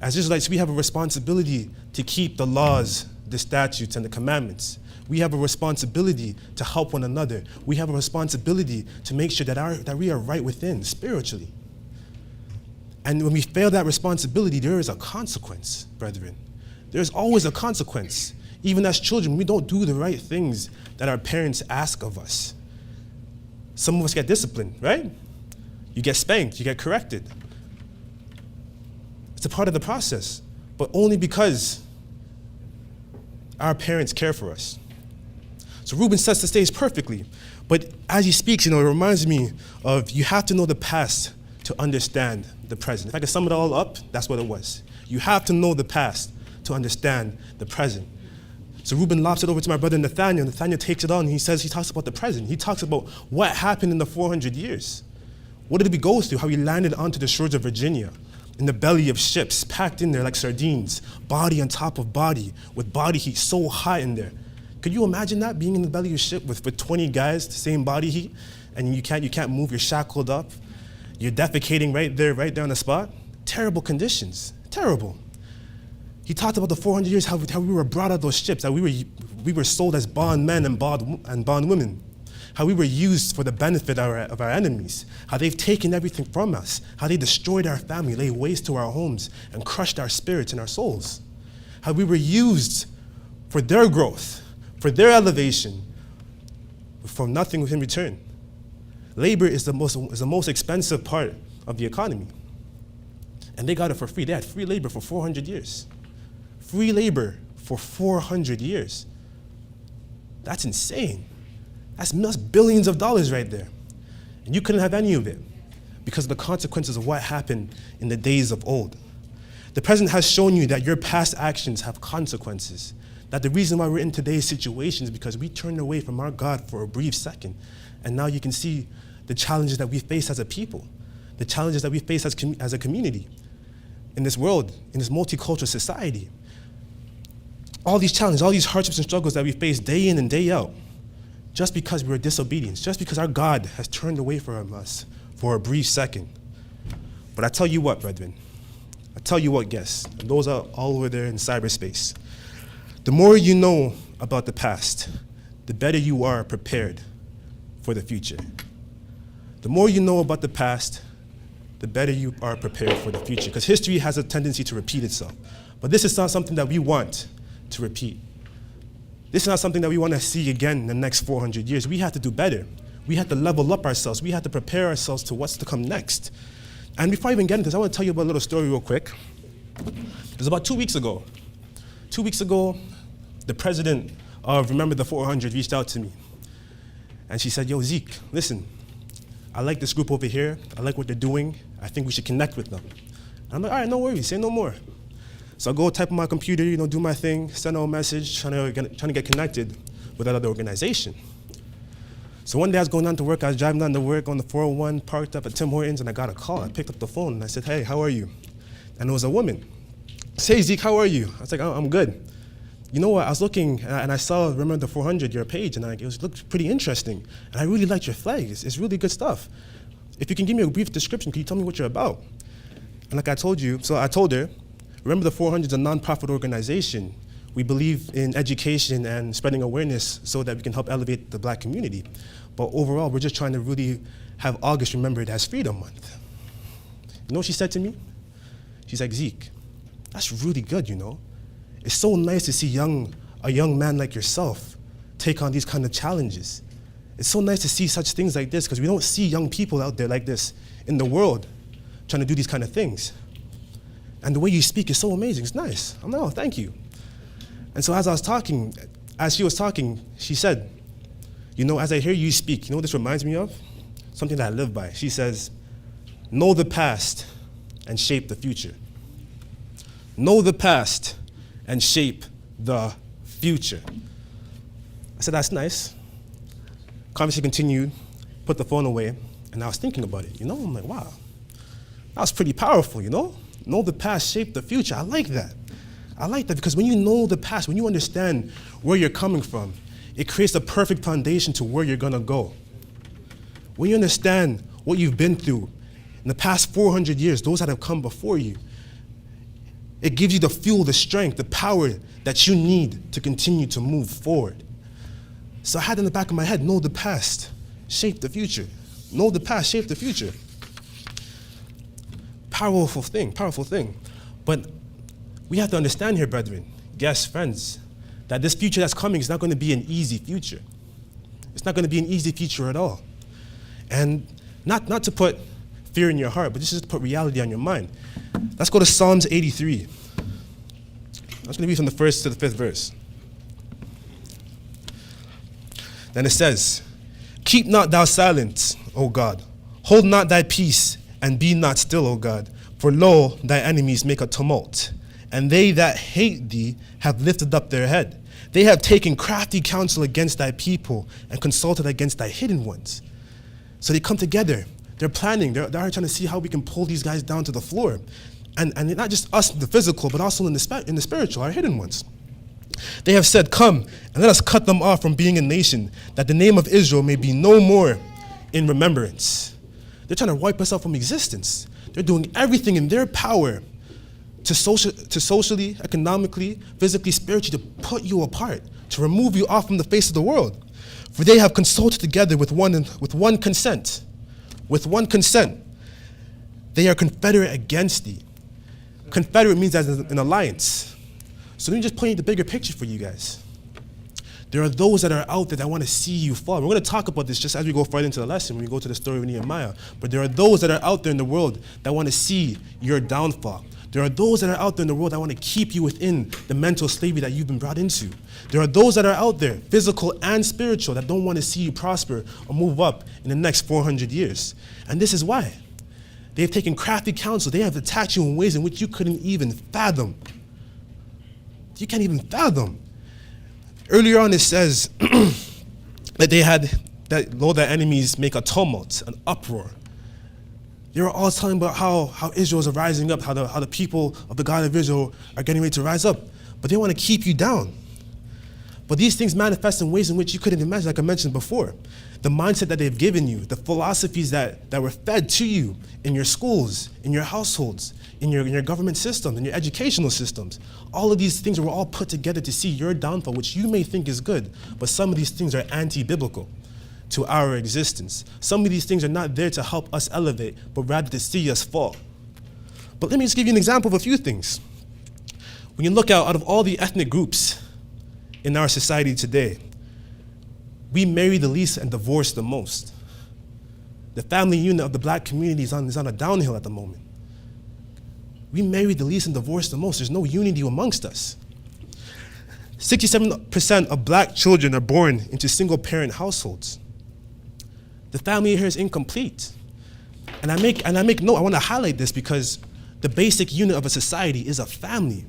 As Israelites, we have a responsibility to keep the laws, the statutes, and the commandments. We have a responsibility to help one another. We have a responsibility to make sure that we are right within spiritually. And when we fail that responsibility, there is a consequence, brethren. There's always a consequence. Even as children, we don't do the right things that our parents ask of us. Some of us get disciplined, right? You get spanked, you get corrected. It's a part of the process, but only because our parents care for us. So Reuben sets the stage perfectly, but as he speaks, it reminds me of you have to know the past to understand the present. If I could sum it all up, that's what it was. You have to know the past to understand the present. So Reuben lobs it over to my brother Nathaniel. Nathaniel takes it on, and he talks about the present. He talks about what happened in the 400 years. What did we go through? How we landed onto the shores of Virginia, in the belly of ships, packed in there like sardines, body on top of body, with body heat so hot in there. Could you imagine that, being in the belly of a ship with 20 guys, the same body heat, and you can't move, you're shackled up, you're defecating right there on the spot? Terrible conditions, terrible. He talked about the 400 years, how we were brought out of those ships, how we were sold as bond men and bond women, how we were used for the benefit of our enemies, how they've taken everything from us, how they destroyed our family, laid waste to our homes, and crushed our spirits and our souls, how we were used for their growth, for their elevation, for nothing in return. Labor is the most expensive part of the economy. And they got it for free. They had free labor for 400 years. Free labor for 400 years. That's insane. That's billions of dollars right there. And you couldn't have any of it because of the consequences of what happened in the days of old. The present has shown you that your past actions have consequences. That the reason why we're in today's situation is because we turned away from our God for a brief second. And now you can see the challenges that we face as a people, the challenges that we face as a community in this world, in this multicultural society. All these challenges, all these hardships and struggles that we face day in and day out, just because we were disobedient, just because our God has turned away from us for a brief second. But I tell you what, brethren, I tell you what, guests, and those are all over there in cyberspace. The more you know about the past, the better you are prepared for the future. The more you know about the past, the better you are prepared for the future. Because history has a tendency to repeat itself. But this is not something that we want to repeat. This is not something that we want to see again in the next 400 years. We have to do better. We have to level up ourselves. We have to prepare ourselves to what's to come next. And before I even get into this, I want to tell you about a little story real quick. It was about 2 weeks ago. 2 weeks ago, the president of Remember the 400 reached out to me. And she said, yo, Zeke, listen, I like this group over here. I like what they're doing. I think we should connect with them. And I'm like, all right, no worries, say no more. So I go type on my computer, do my thing, send out a message, trying to get connected with that other organization. So one day I was going down to work, I was driving down to work on the 401, parked up at Tim Hortons, and I got a call. I picked up the phone and I said, hey, how are you? And it was a woman. Say, Zeke, how are you? I was like, oh, I'm good. You know what, I was looking and I saw Remember the 400, your page, and it looked pretty interesting. And I really liked your flag, it's really good stuff. If you can give me a brief description, can you tell me what you're about? And like I told you, so I told her, Remember the 400 is a nonprofit organization. We believe in education and spreading awareness so that we can help elevate the black community. But overall, we're just trying to really have August remembered as Freedom Month. You know what she said to me? She's like, Zeke, that's really good, It's so nice to see a young man like yourself take on these kind of challenges. It's so nice to see such things like this because we don't see young people out there like this in the world trying to do these kind of things. And the way you speak is so amazing. It's nice. I'm like, oh, thank you. And so as she was talking, she said, as I hear you speak, what this reminds me of? Something that I live by. She says, know the past and shape the future. know the past, and shape the future. I said, that's nice. Conversation continued, put the phone away, and I was thinking about it, I'm like, wow, that was pretty powerful, Know the past, shape the future. I like that. I like that because when you know the past, when you understand where you're coming from, it creates a perfect foundation to where you're gonna go. When you understand what you've been through in the past 400 years, those that have come before you, it gives you the fuel, the strength, the power that you need to continue to move forward. So I had in the back of my head, know the past, shape the future. Know the past, shape the future. Powerful thing. But we have to understand here, brethren, guests, friends, that this future that's coming is not going to be an easy future. It's not going to be an easy future at all. And not to put fear in your heart, but just to put reality on your mind. Let's go to Psalms 83. I'm just going to read from the 1st to the 5th verse. Then it says, keep not thou silence, O God. Hold not thy peace, and be not still, O God. For lo, thy enemies make a tumult, and they that hate thee have lifted up their head. They have taken crafty counsel against thy people, and consulted against thy hidden ones. So they come together. They're planning. They're trying to see how we can pull these guys down to the floor. And not just us, the physical, but also in the spiritual, our hidden ones. They have said, come, and let us cut them off from being a nation, that the name of Israel may be no more in remembrance. They're trying to wipe us out from existence. They're doing everything in their power to socially, economically, physically, spiritually, to put you apart, to remove you off from the face of the world. For they have consulted together with one consent. With one consent. They are confederate against thee. Confederate means as an alliance. So let me just paint the bigger picture for you guys. There are those that are out there that want to see you fall. We're going to talk about this just as we go further into the lesson, when we go to the story of Nehemiah. But there are those that are out there in the world that want to see your downfall. There are those that are out there in the world that want to keep you within the mental slavery that you've been brought into. There are those that are out there, physical and spiritual, that don't want to see you prosper or move up in the next 400 years. And this is why. They have taken crafty counsel. They have attacked you in ways in which you couldn't even fathom. You can't even fathom. Earlier on it says that lo, their enemies make a tumult, an uproar. They were all telling about how Israel is rising up, how the people of the God of Israel are getting ready to rise up. But they want to keep you down. But these things manifest in ways in which you couldn't imagine, like I mentioned before. The mindset that they've given you, the philosophies that were fed to you in your schools, in your households, in your government system, in your educational systems. All of these things were all put together to see your downfall, which you may think is good, but some of these things are anti-biblical to our existence. Some of these things are not there to help us elevate, but rather to see us fall. But let me just give you an example of a few things. When you look out of all the ethnic groups in our society today, we marry the least and divorce the most. The family unit of the black community is on a downhill at the moment. We marry the least and divorce the most. There's no unity amongst us. 67% of black children are born into single-parent households. The family here is incomplete. And I make note, I want to highlight this because the basic unit of a society is a family.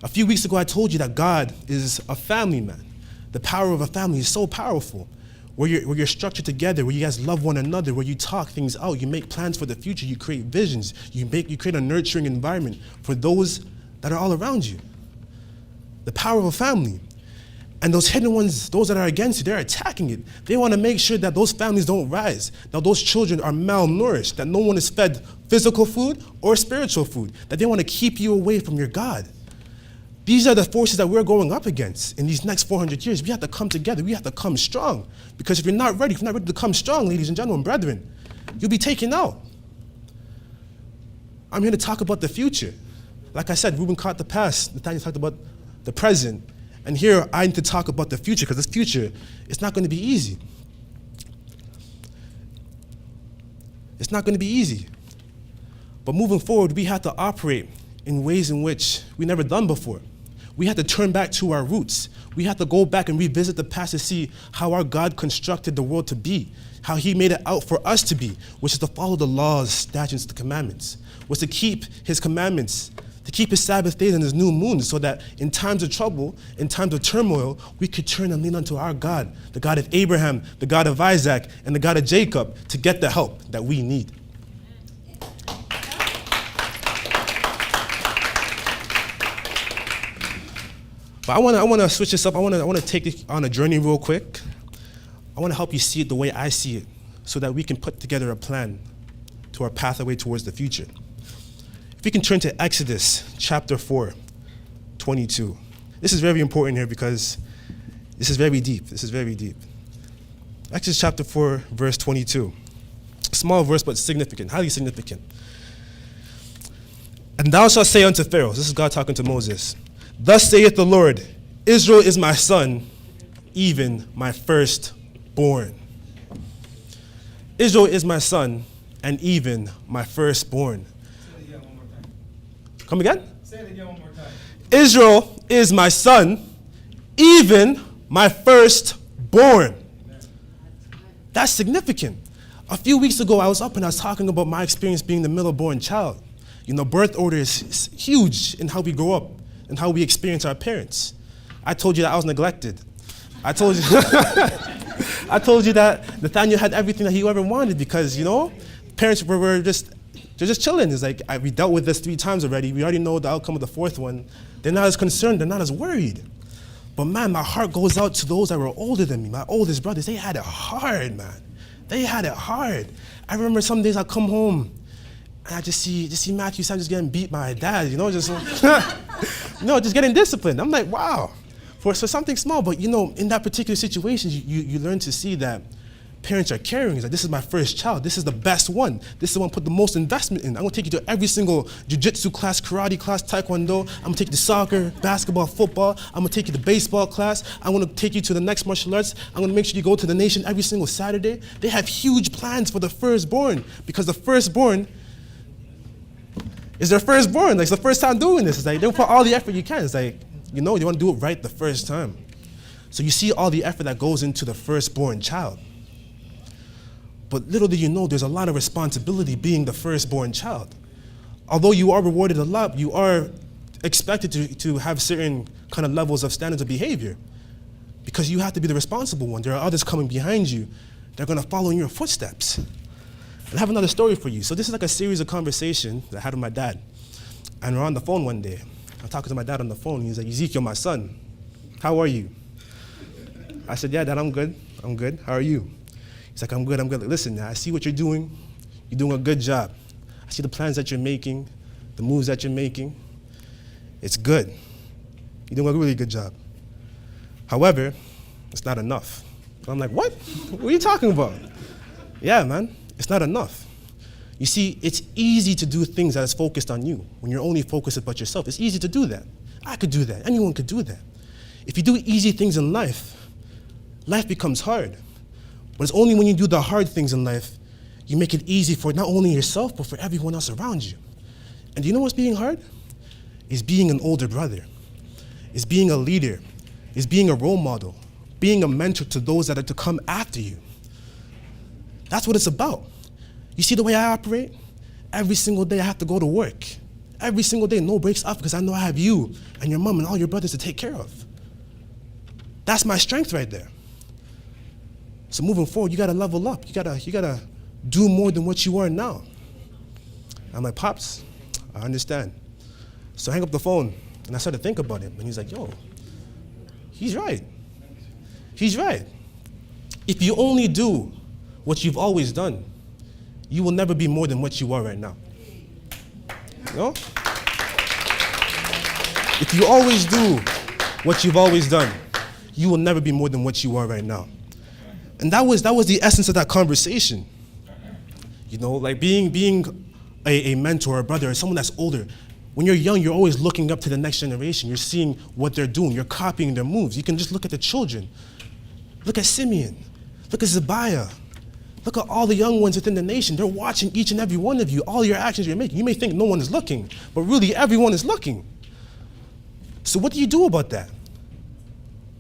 A few weeks ago, I told you that God is a family man. The power of a family is so powerful. Where you're structured together, where you guys love one another, where you talk things out, you make plans for the future, you create visions, you create a nurturing environment for those that are all around you. The power of a family. And those hidden ones, those that are against you, they're attacking it. They want to make sure that those families don't rise, that those children are malnourished, that no one is fed physical food or spiritual food, that they want to keep you away from your God. These are the forces that we're going up against in these next 400 years. We have to come together. We have to come strong. Because if you're not ready to come strong, ladies and gentlemen, brethren, you'll be taken out. I'm here to talk about the future. Like I said, Ruben caught the past. Nathaniel talked about the present. And here I need to talk about the future, because this future, it's not going to be easy. It's not going to be easy. But moving forward, we have to operate in ways in which we never done before. We have to turn back to our roots. We have to go back and revisit the past to see how our God constructed the world to be, how he made it out for us to be, which is to follow the laws, statutes, the commandments, was to keep his commandments, to keep his Sabbath days and his new moons, so that in times of trouble, in times of turmoil, we could turn and lean unto our God, the God of Abraham, the God of Isaac, and the God of Jacob, to get the help that we need. But I want to switch this up. I want to take it on a journey real quick. I want to help you see it the way I see it, so that we can put together a plan to our pathway towards the future. If we can turn to Exodus chapter 4, 22. This is very important here because this is very deep. This is very deep. Exodus chapter 4, verse 22. Small verse, but significant, highly significant. And thou shalt say unto Pharaoh, this is God talking to Moses, thus saith the Lord, Israel is my son, even my firstborn. Israel is my son, and even my firstborn. Say it again one more time. Come again? Say it again one more time. Israel is my son, even my firstborn. That's significant. A few weeks ago, I was up and I was talking about my experience being the middle-born child. You know, birth order is huge in how we grow up and how we experience our parents. I told you that I was neglected. I told you I told you that Nathaniel had everything that he ever wanted because, you know, parents they're just chilling. It's like, we dealt with this 3 times already. We already know the outcome of the 4th one. They're not as concerned. They're not as worried. But man, my heart goes out to those that were older than me, my oldest brothers. They had it hard, man. They had it hard. I remember some days I'd come home and I just see Matthew Sam just getting beat by dad, you know, just just getting disciplined. I'm like, wow. For something small, but you know, in that particular situation, you learn to see that parents are caring. It's like, this is my first child. This is the best one. This is the one I put the most investment in. I'm gonna take you to every single jiu-jitsu class, karate class, taekwondo. I'm gonna take you to soccer, basketball, football. I'm gonna take you to baseball class. I'm gonna take you to the next martial arts. I'm gonna make sure you go to the nation every single Saturday. They have huge plans for the firstborn because the firstborn is their firstborn. Like, it's the first time doing this. It's like, they'll put all the effort you can. It's like, you know, you want to do it right the first time. So you see all the effort that goes into the firstborn child. But little do you know, there's a lot of responsibility being the firstborn child. Although you are rewarded a lot, you are expected to have certain kind of levels of standards of behavior because you have to be the responsible one. There are others coming behind you that are going to follow in your footsteps. And I have another story for you. So this is like a series of conversations that I had with my dad. And we're on the phone one day. I'm talking to my dad on the phone. He's like, Ezekiel, my son, how are you? I said, yeah, Dad, I'm good. I'm good. How are you? He's like, I'm good. I'm good. Like, listen, I see what you're doing. You're doing a good job. I see the plans that you're making, the moves that you're making. It's good. You're doing a really good job. However, it's not enough. And I'm like, what? What are you talking about? Yeah, man, it's not enough. You see, it's easy to do things that is focused on you when you're only focused about yourself. It's easy to do that. I could do that. Anyone could do that. If you do easy things in life, life becomes hard. But it's only when you do the hard things in life, you make it easy for not only yourself, but for everyone else around you. And do you know what's being hard? It's being an older brother. It's being a leader. It's being a role model. Being a mentor to those that are to come after you. That's what it's about. You see the way I operate? Every single day I have to go to work. Every single day, no breaks off, because I know I have you and your mom and all your brothers to take care of. That's my strength right there. So moving forward, you gotta level up. You gotta do more than what you are now. I'm like, Pops, I understand. So I hang up the phone and I started to think about it. And he's like, yo, he's right. He's right. If you only do what you've always done, you will never be more than what you are right now. You know? If you always do what you've always done, you will never be more than what you are right now. And that was the essence of that conversation. You know, like being a mentor, a brother, or someone that's older. When you're young, you're always looking up to the next generation. You're seeing what they're doing. You're copying their moves. You can just look at the children. Look at Simeon. Look at Zebiah. Look at all the young ones within the nation. They're watching each and every one of you, all your actions you're making. You may think no one is looking, but really everyone is looking. So what do you do about that?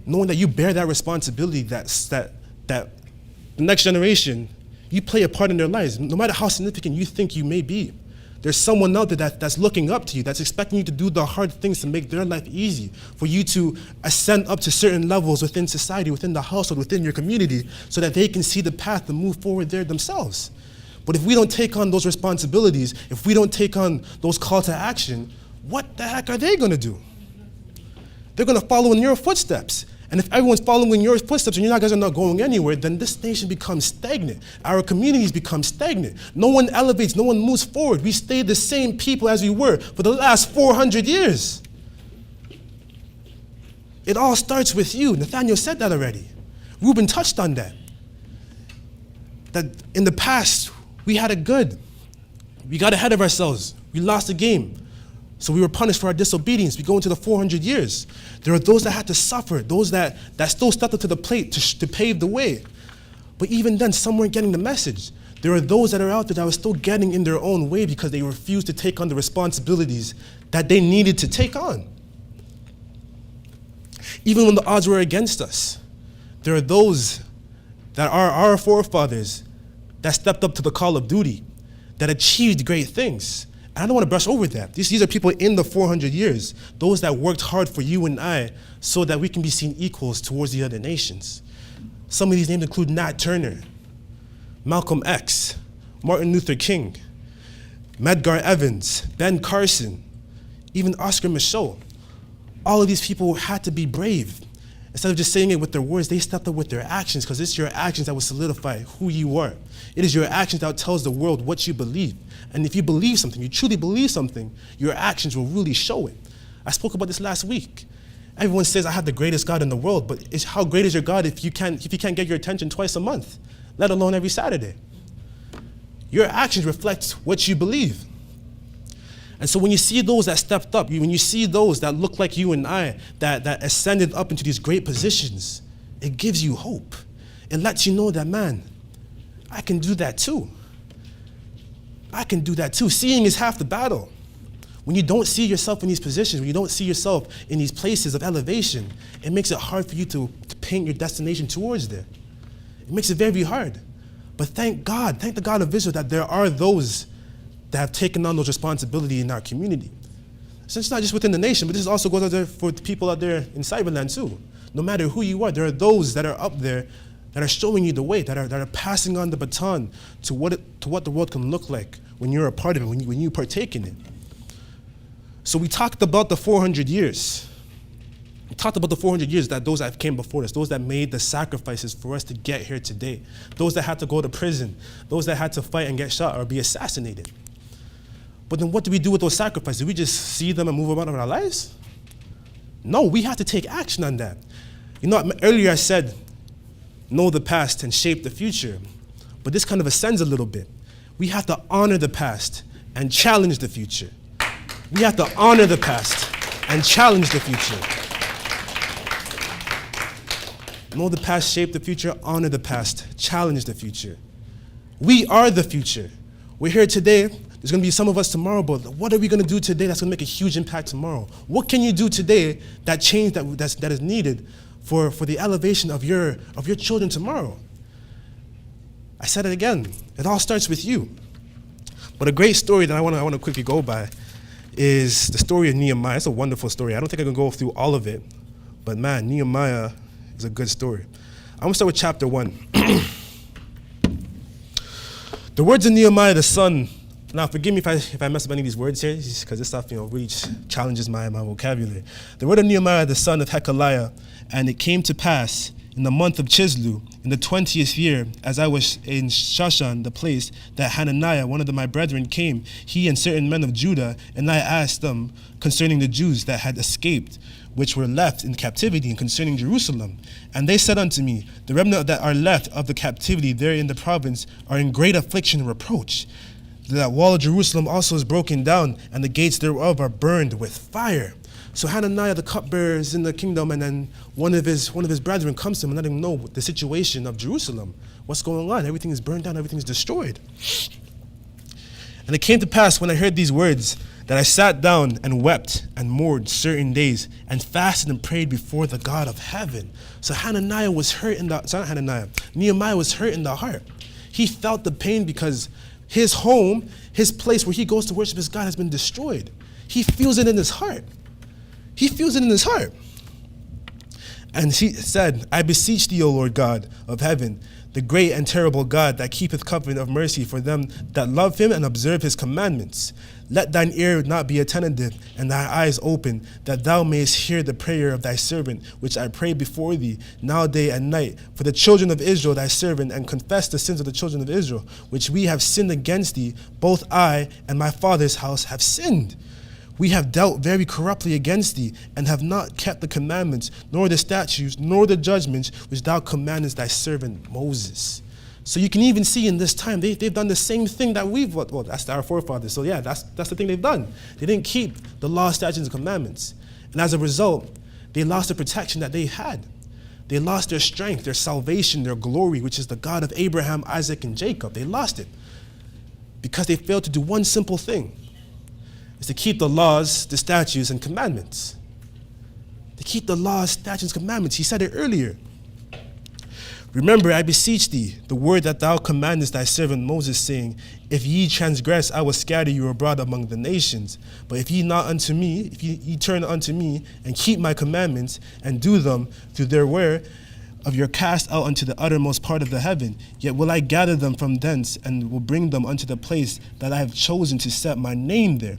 Knowing that you bear that responsibility, that the next generation, you play a part in their lives, no matter how significant you think you may be. There's someone out there that's looking up to you, that's expecting you to do the hard things to make their life easy, for you to ascend up to certain levels within society, within the household, within your community, so that they can see the path to move forward there themselves. But if we don't take on those responsibilities, if we don't take on those call to action, what the heck are they going to do? They're going to follow in your footsteps. And if everyone's following your footsteps and you guys are not going anywhere, then this nation becomes stagnant. Our communities become stagnant. No one elevates, no one moves forward. We stay the same people as we were for the last 400 years. It all starts with you. Nathaniel said that already. Reuben touched on that. That in the past, we had it good. We got ahead of ourselves. We lost the game. So we were punished for our disobedience. We go into the 400 years. There are those that had to suffer, those that still stepped up to the plate to pave the way. But even then, some weren't getting the message. There are those that are out there that were still getting in their own way because they refused to take on the responsibilities that they needed to take on. Even when the odds were against us, there are those that are our forefathers that stepped up to the call of duty, that achieved great things. I don't want to brush over that. These are people in the 400 years, those that worked hard for you and I so that we can be seen equals towards the other nations. Some of these names include Nat Turner, Malcolm X, Martin Luther King, Medgar Evans, Ben Carson, even Oscar Michaud. All of these people had to be brave. Instead of just saying it with their words, they stepped up with their actions, because it's your actions that will solidify who you are. It is your actions that tells the world what you believe. And if you believe something, you truly believe something, your actions will really show it. I spoke about this last week. Everyone says, I have the greatest God in the world, but how great is your God if you can't get your attention twice a month, let alone every Saturday? Your actions reflect what you believe. And so when you see those that stepped up, when you see those that look like you and I, that ascended up into these great positions, it gives you hope. It lets you know that, man, I can do that too. I can do that too. Seeing is half the battle. When you don't see yourself in these positions, when you don't see yourself in these places of elevation, it makes it hard for you to paint your destination towards there. It makes it very hard. But thank the God of Israel that there are those that have taken on those responsibilities in our community. So it's not just within the nation, but this also goes out there for the people out there in Cyberland too. No matter who you are, there are those that are up there that are showing you the way, that are passing on the baton to what the world can look like when you're a part of it, when you partake in it. So we talked about the 400 years. We talked about the 400 years that those that came before us, those that made the sacrifices for us to get here today, those that had to go to prison, those that had to fight and get shot or be assassinated. But then what do we do with those sacrifices? Do we just see them and move on with our lives? No, we have to take action on that. You know, earlier I said, know the past and shape the future. But this kind of ascends a little bit. We have to honor the past and challenge the future. We have to honor the past and challenge the future. Know the past, shape the future, honor the past, challenge the future. We are the future. We're here today. There's going to be some of us tomorrow, but what are we going to do today that's going to make a huge impact tomorrow? What can you do today that change that is needed for the elevation of your children tomorrow? I said it again. It all starts with you. But a great story that I want to quickly go by is the story of Nehemiah. It's a wonderful story. I don't think I can go through all of it, but man, Nehemiah is a good story. I'm going to start with chapter 1. The words of Nehemiah the son. Now, forgive me if I mess up any of these words here, because this stuff, really challenges my vocabulary. The word of Nehemiah, the son of Hekeliah, and it came to pass in the month of Chislu, in the 20th year, as I was in Shushan, the place, that Hananiah, one of my brethren, came, he and certain men of Judah, and I asked them concerning the Jews that had escaped, which were left in captivity, and concerning Jerusalem. And they said unto me, the remnant that are left of the captivity there in the province are in great affliction and reproach. That wall of Jerusalem also is broken down, and the gates thereof are burned with fire. So Hananiah, the cupbearer, is in the kingdom, and then one of his brethren comes to him and let him know the situation of Jerusalem. What's going on? Everything is burned down, everything is destroyed. And it came to pass when I heard these words that I sat down and wept and mourned certain days and fasted and prayed before the God of heaven. So Nehemiah was hurt in the heart. He felt the pain because His home, his place where he goes to worship his God has been destroyed. He feels it in his heart. He feels it in his heart. And he said, I beseech thee, O Lord God of heaven, the great and terrible God that keepeth covenant of mercy for them that love him and observe his commandments. Let thine ear not be attentive and thy eyes open, that thou mayest hear the prayer of thy servant, which I pray before thee now day and night, for the children of Israel thy servant, and confess the sins of the children of Israel, which we have sinned against thee. Both I and my father's house have sinned. We have dealt very corruptly against thee, and have not kept the commandments, nor the statutes, nor the judgments, which thou commandest thy servant Moses. So you can even see in this time, they've done the same thing that well, that's our forefathers. So yeah, that's the thing they've done. They didn't keep the law, statutes, and commandments. And as a result, they lost the protection that they had. They lost their strength, their salvation, their glory, which is the God of Abraham, Isaac, and Jacob. They lost it because they failed to do one simple thing. Is to keep the laws, the statutes, and commandments. To keep the laws, statutes, and commandments. He said it earlier. Remember, I beseech thee, the word that thou commandest thy servant Moses, saying, if ye transgress, I will scatter you abroad among the nations. But if ye not unto me, if ye turn unto me, and keep my commandments, and do them through their word, of your cast out unto the uttermost part of the heaven, yet will I gather them from thence, and will bring them unto the place that I have chosen to set my name there.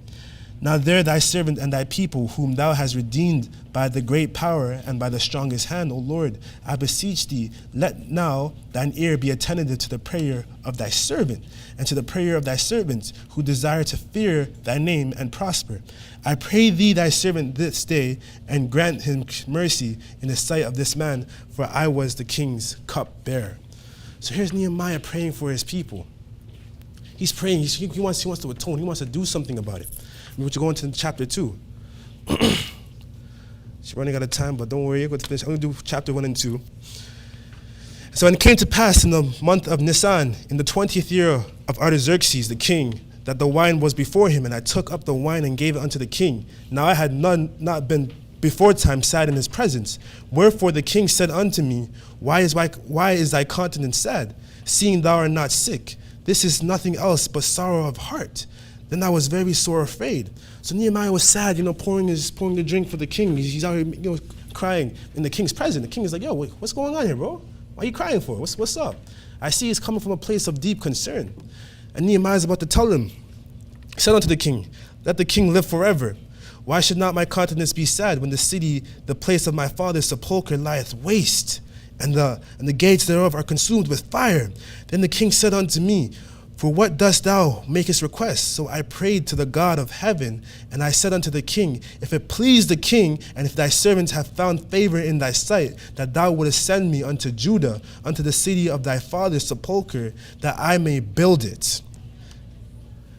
Now there thy servant and thy people, whom thou hast redeemed by the great power and by the strongest hand, O Lord, I beseech thee, let now thine ear be attentive to the prayer of thy servant, and to the prayer of thy servants, who desire to fear thy name and prosper. I pray thee thy servant this day, and grant him mercy in the sight of this man, for I was the king's cupbearer. So here's Nehemiah praying for his people. He's praying, he wants to atone, he wants to do something about it. We want to go into chapter 2. She's running out of time, but don't worry, I'm going to do chapter 1 and 2. So, and it came to pass in the month of Nisan, in the 20th year of Artaxerxes the king, that the wine was before him, and I took up the wine and gave it unto the king. Now I had not been before time sad in his presence. Wherefore the king said unto me, why is thy countenance sad, seeing thou art not sick? This is nothing else but sorrow of heart. Then I was very sore afraid. So Nehemiah was sad, pouring the drink for the king. He's out here, crying in the king's presence. The king is like, yo, wait, what's going on here, bro? Why are you crying for? What's up? I see he's coming from a place of deep concern. And Nehemiah is about to tell him. He said unto the king, let the king live forever. Why should not my countenance be sad when the city, the place of my father's sepulchre, lieth waste, and the gates thereof are consumed with fire? Then the king said unto me, for what dost thou makest request? So I prayed to the God of heaven, and I said unto the king, if it please the king, and if thy servants have found favor in thy sight, that thou wouldest send me unto Judah, unto the city of thy father's sepulchre, that I may build it.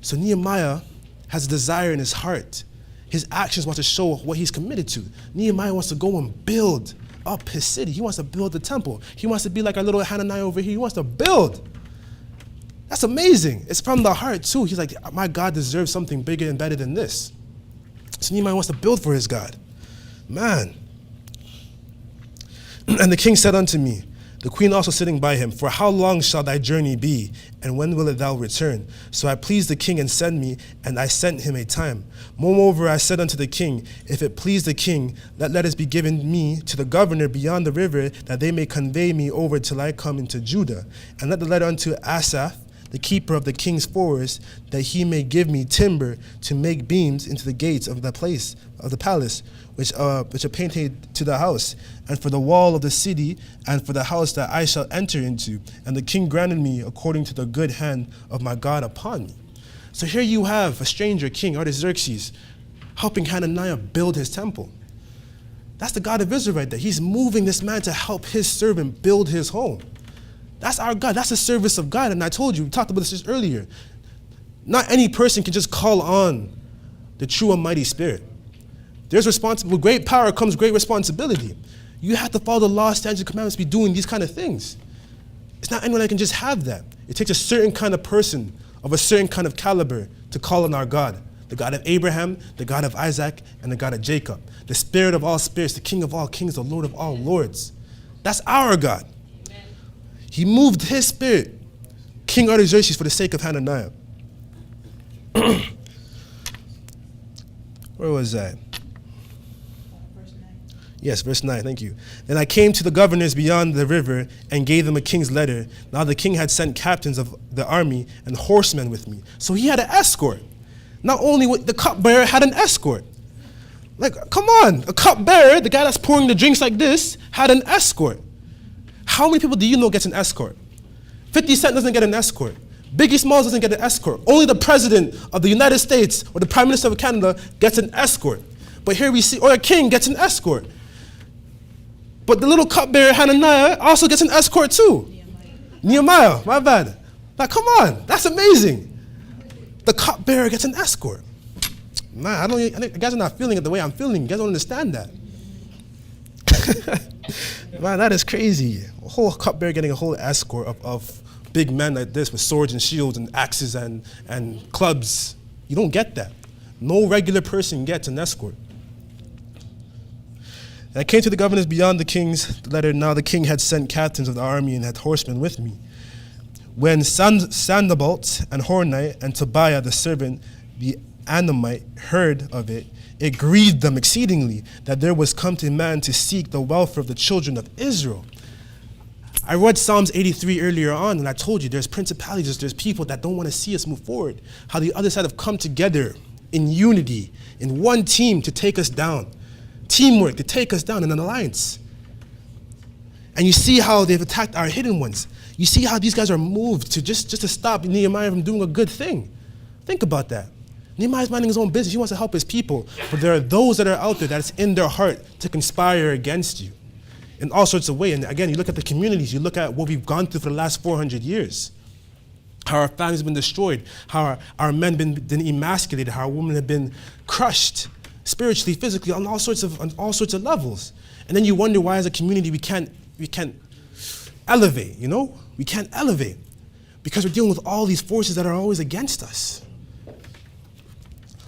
So Nehemiah has a desire in his heart. His actions want to show what he's committed to. Nehemiah wants to go and build up his city. He wants to build the temple. He wants to be like our little Hananiah over here. He wants to build. That's amazing. It's from the heart too. He's like, my God deserves something bigger and better than this. So Nehemiah wants to build for his God. Man. And the king said unto me, the queen also sitting by him, for how long shall thy journey be, and when will thou return? So I pleased the king and sent me, and I sent him a time. Moreover, I said unto the king, if it please the king, let letters be given me to the governor beyond the river, that they may convey me over till I come into Judah. And let the letter unto Asaph, the keeper of the king's forest, that he may give me timber to make beams into the gates of the place of the palace, which are painted to the house, and for the wall of the city, and for the house that I shall enter into. And the king granted me according to the good hand of my God upon me. So here you have a stranger king, Artaxerxes, helping Hananiah build his temple. That's the God of Israel right there. He's moving this man to help his servant build his home. That's our God. That's the service of God. And I told you, we talked about this just earlier. Not any person can just call on the true and mighty Spirit. There's responsibility. With great power comes great responsibility. You have to follow the law, statutes, and commandments, be doing these kind of things. It's not anyone that can just have that. It takes a certain kind of person of a certain kind of caliber to call on our God. The God of Abraham, the God of Isaac, and the God of Jacob. The Spirit of all spirits, the King of all kings, the Lord of all lords. That's our God. He moved his spirit, King Artaxerxes, for the sake of Hananiah. Where was I? Yes, verse 9, thank you. Then I came to the governors beyond the river and gave them a king's letter. Now the king had sent captains of the army and horsemen with me. So he had an escort. Not only the cupbearer had an escort. Like, come on, a cupbearer, the guy that's pouring the drinks like this, had an escort. How many people do you know gets an escort? 50 Cent doesn't get an escort. Biggie Smalls doesn't get an escort. Only the president of the United States or the prime minister of Canada gets an escort. But here we see, or a king gets an escort. But the little cupbearer Hananiah also gets an escort too. Nehemiah, my bad. Like, come on, that's amazing. The cupbearer gets an escort. Man, you guys are not feeling it the way I'm feeling. You guys don't understand that. Man, that is crazy. A whole cupbearer getting a whole escort of big men like this with swords and shields and axes and clubs. You don't get that. No regular person gets an escort. And I came to the governors beyond the king's letter. Now the king had sent captains of the army and had horsemen with me. When Sanballat and Horonite and Tobiah the servant, the Anamite, heard of it, it grieved them exceedingly that there was come to man to seek the welfare of the children of Israel. I read Psalms 83 earlier on, and I told you there's principalities, there's people that don't want to see us move forward. How the other side have come together in unity, in one team to take us down. Teamwork to take us down in an alliance. And you see how they've attacked our hidden ones. You see how these guys are moved to just to stop Nehemiah from doing a good thing. Think about that. Nehemiah's minding his own business. He wants to help his people. But there are those that are out there that it's in their heart to conspire against you in all sorts of ways. And again, you look at the communities, you look at what we've gone through for the last 400 years. How our families have been destroyed, how our men have been emasculated, how our women have been crushed spiritually, physically, on all sorts of levels. And then you wonder why as a community we can't elevate, you know? We can't elevate because we're dealing with all these forces that are always against us.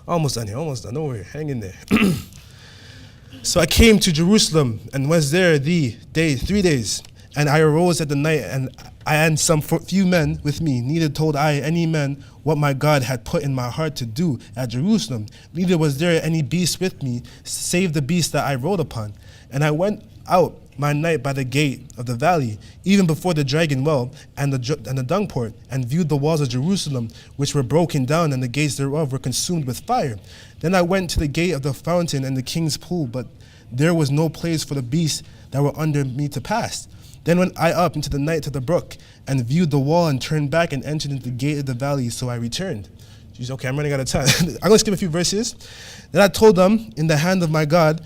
Almost done here, almost done. Don't worry, hang in there. So I came to Jerusalem and was there 3 days. And I arose at the night, and I had some few men with me. Neither told I any man what my God had put in my heart to do at Jerusalem. Neither was there any beast with me, save the beast that I rode upon. And I went out my night by the gate of the valley, even before the dragon well and the dung port, and viewed the walls of Jerusalem, which were broken down, and the gates thereof were consumed with fire. Then I went to the gate of the fountain and the king's pool, but there was no place for the beasts that were under me to pass. Then went I up into the night to the brook, and viewed the wall, and turned back and entered into the gate of the valley, so I returned. She's okay, I'm running out of time. I'm going to skip a few verses. Then I told them in the hand of my God,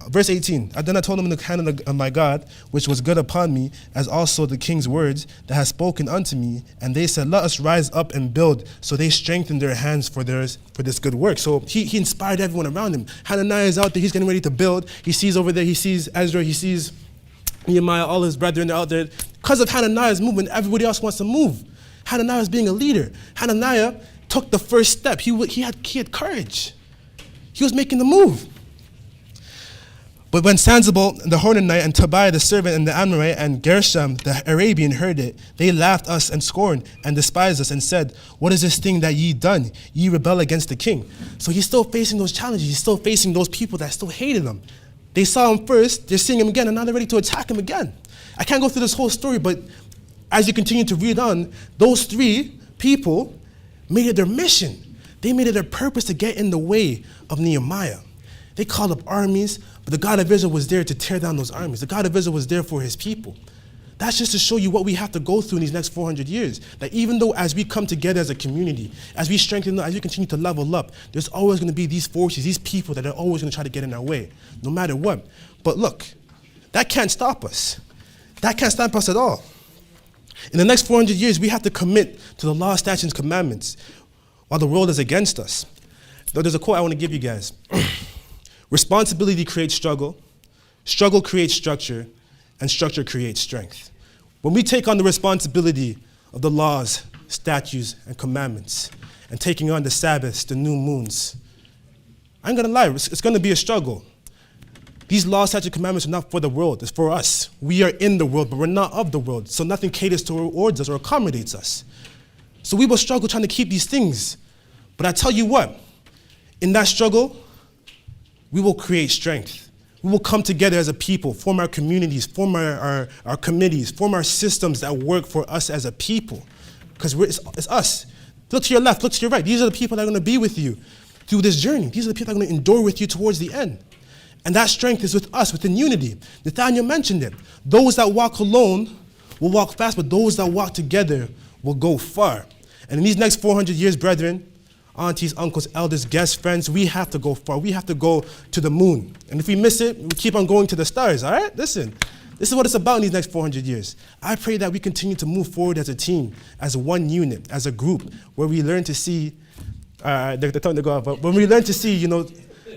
verse 18, then I told them in the hand of my God, which was good upon me, as also the king's words that has spoken unto me. And they said, let us rise up and build. So they strengthened their hands for this good work. So he inspired everyone around him. Hananiah is out there, he's getting ready to build. He sees over there, he sees Ezra, he sees Nehemiah, all his brethren are out there. Because of Hananiah's movement, everybody else wants to move. Hananiah is being a leader. Hananiah took the first step. He had courage. He was making the move. But when Sanballat the Horonite and Tobiah the servant and the Amorite and Gershom the Arabian heard it, they laughed us and scorned and despised us and said, what is this thing that ye done? Ye rebel against the king. So he's still facing those challenges. He's still facing those people that still hated him. They saw him first, they're seeing him again, and now they're ready to attack him again. I can't go through this whole story, but as you continue to read on, those three people made it their mission. They made it their purpose to get in the way of Nehemiah. They called up armies, but the God of Israel was there to tear down those armies. The God of Israel was there for his people. That's just to show you what we have to go through in these next 400 years. That even though as we come together as a community, as we strengthen, as we continue to level up, there's always going to be these forces, these people that are always going to try to get in our way, no matter what. But look, that can't stop us. That can't stop us at all. In the next 400 years, we have to commit to the law, statutes, and commandments while the world is against us. Though there's a quote I want to give you guys. Responsibility creates struggle creates structure, and structure creates strength. When we take on the responsibility of the laws, statutes, and commandments, and taking on the Sabbaths, the new moons, I ain't gonna lie, it's gonna be a struggle. These laws, statutes, and commandments are not for the world, it's for us. We are in the world, but we're not of the world, so nothing caters towards us or accommodates us. So we will struggle trying to keep these things. But I tell you what, in that struggle, we will create strength. We will come together as a people, form our communities, form our committees, form our systems that work for us as a people. Because it's us. Look to your left, look to your right. These are the people that are going to be with you through this journey. These are the people that are going to endure with you towards the end. And that strength is with us, within unity. Nathaniel mentioned it. Those that walk alone will walk fast, but those that walk together will go far. And in these next 400 years, brethren, aunties, uncles, elders, guests, friends, we have to go far. We have to go to the moon. And if we miss it, we keep on going to the stars, all right? Listen, this is what it's about in these next 400 years. I pray that we continue to move forward as a team, as one unit, as a group, where we learn to see, they're telling to go out, but when we learn to see,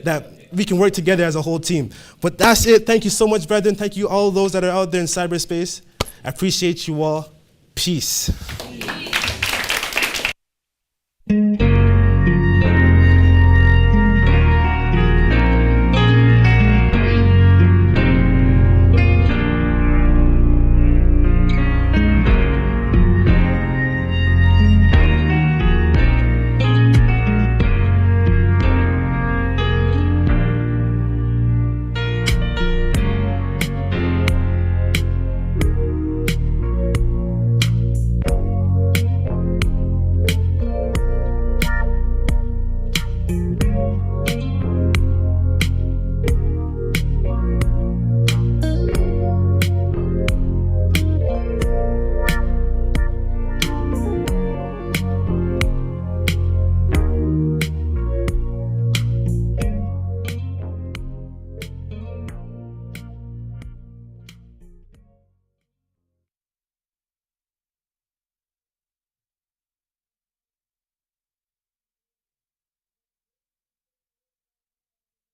that we can work together as a whole team. But that's it. Thank you so much, brethren. Thank you all those that are out there in cyberspace. I appreciate you all. Peace.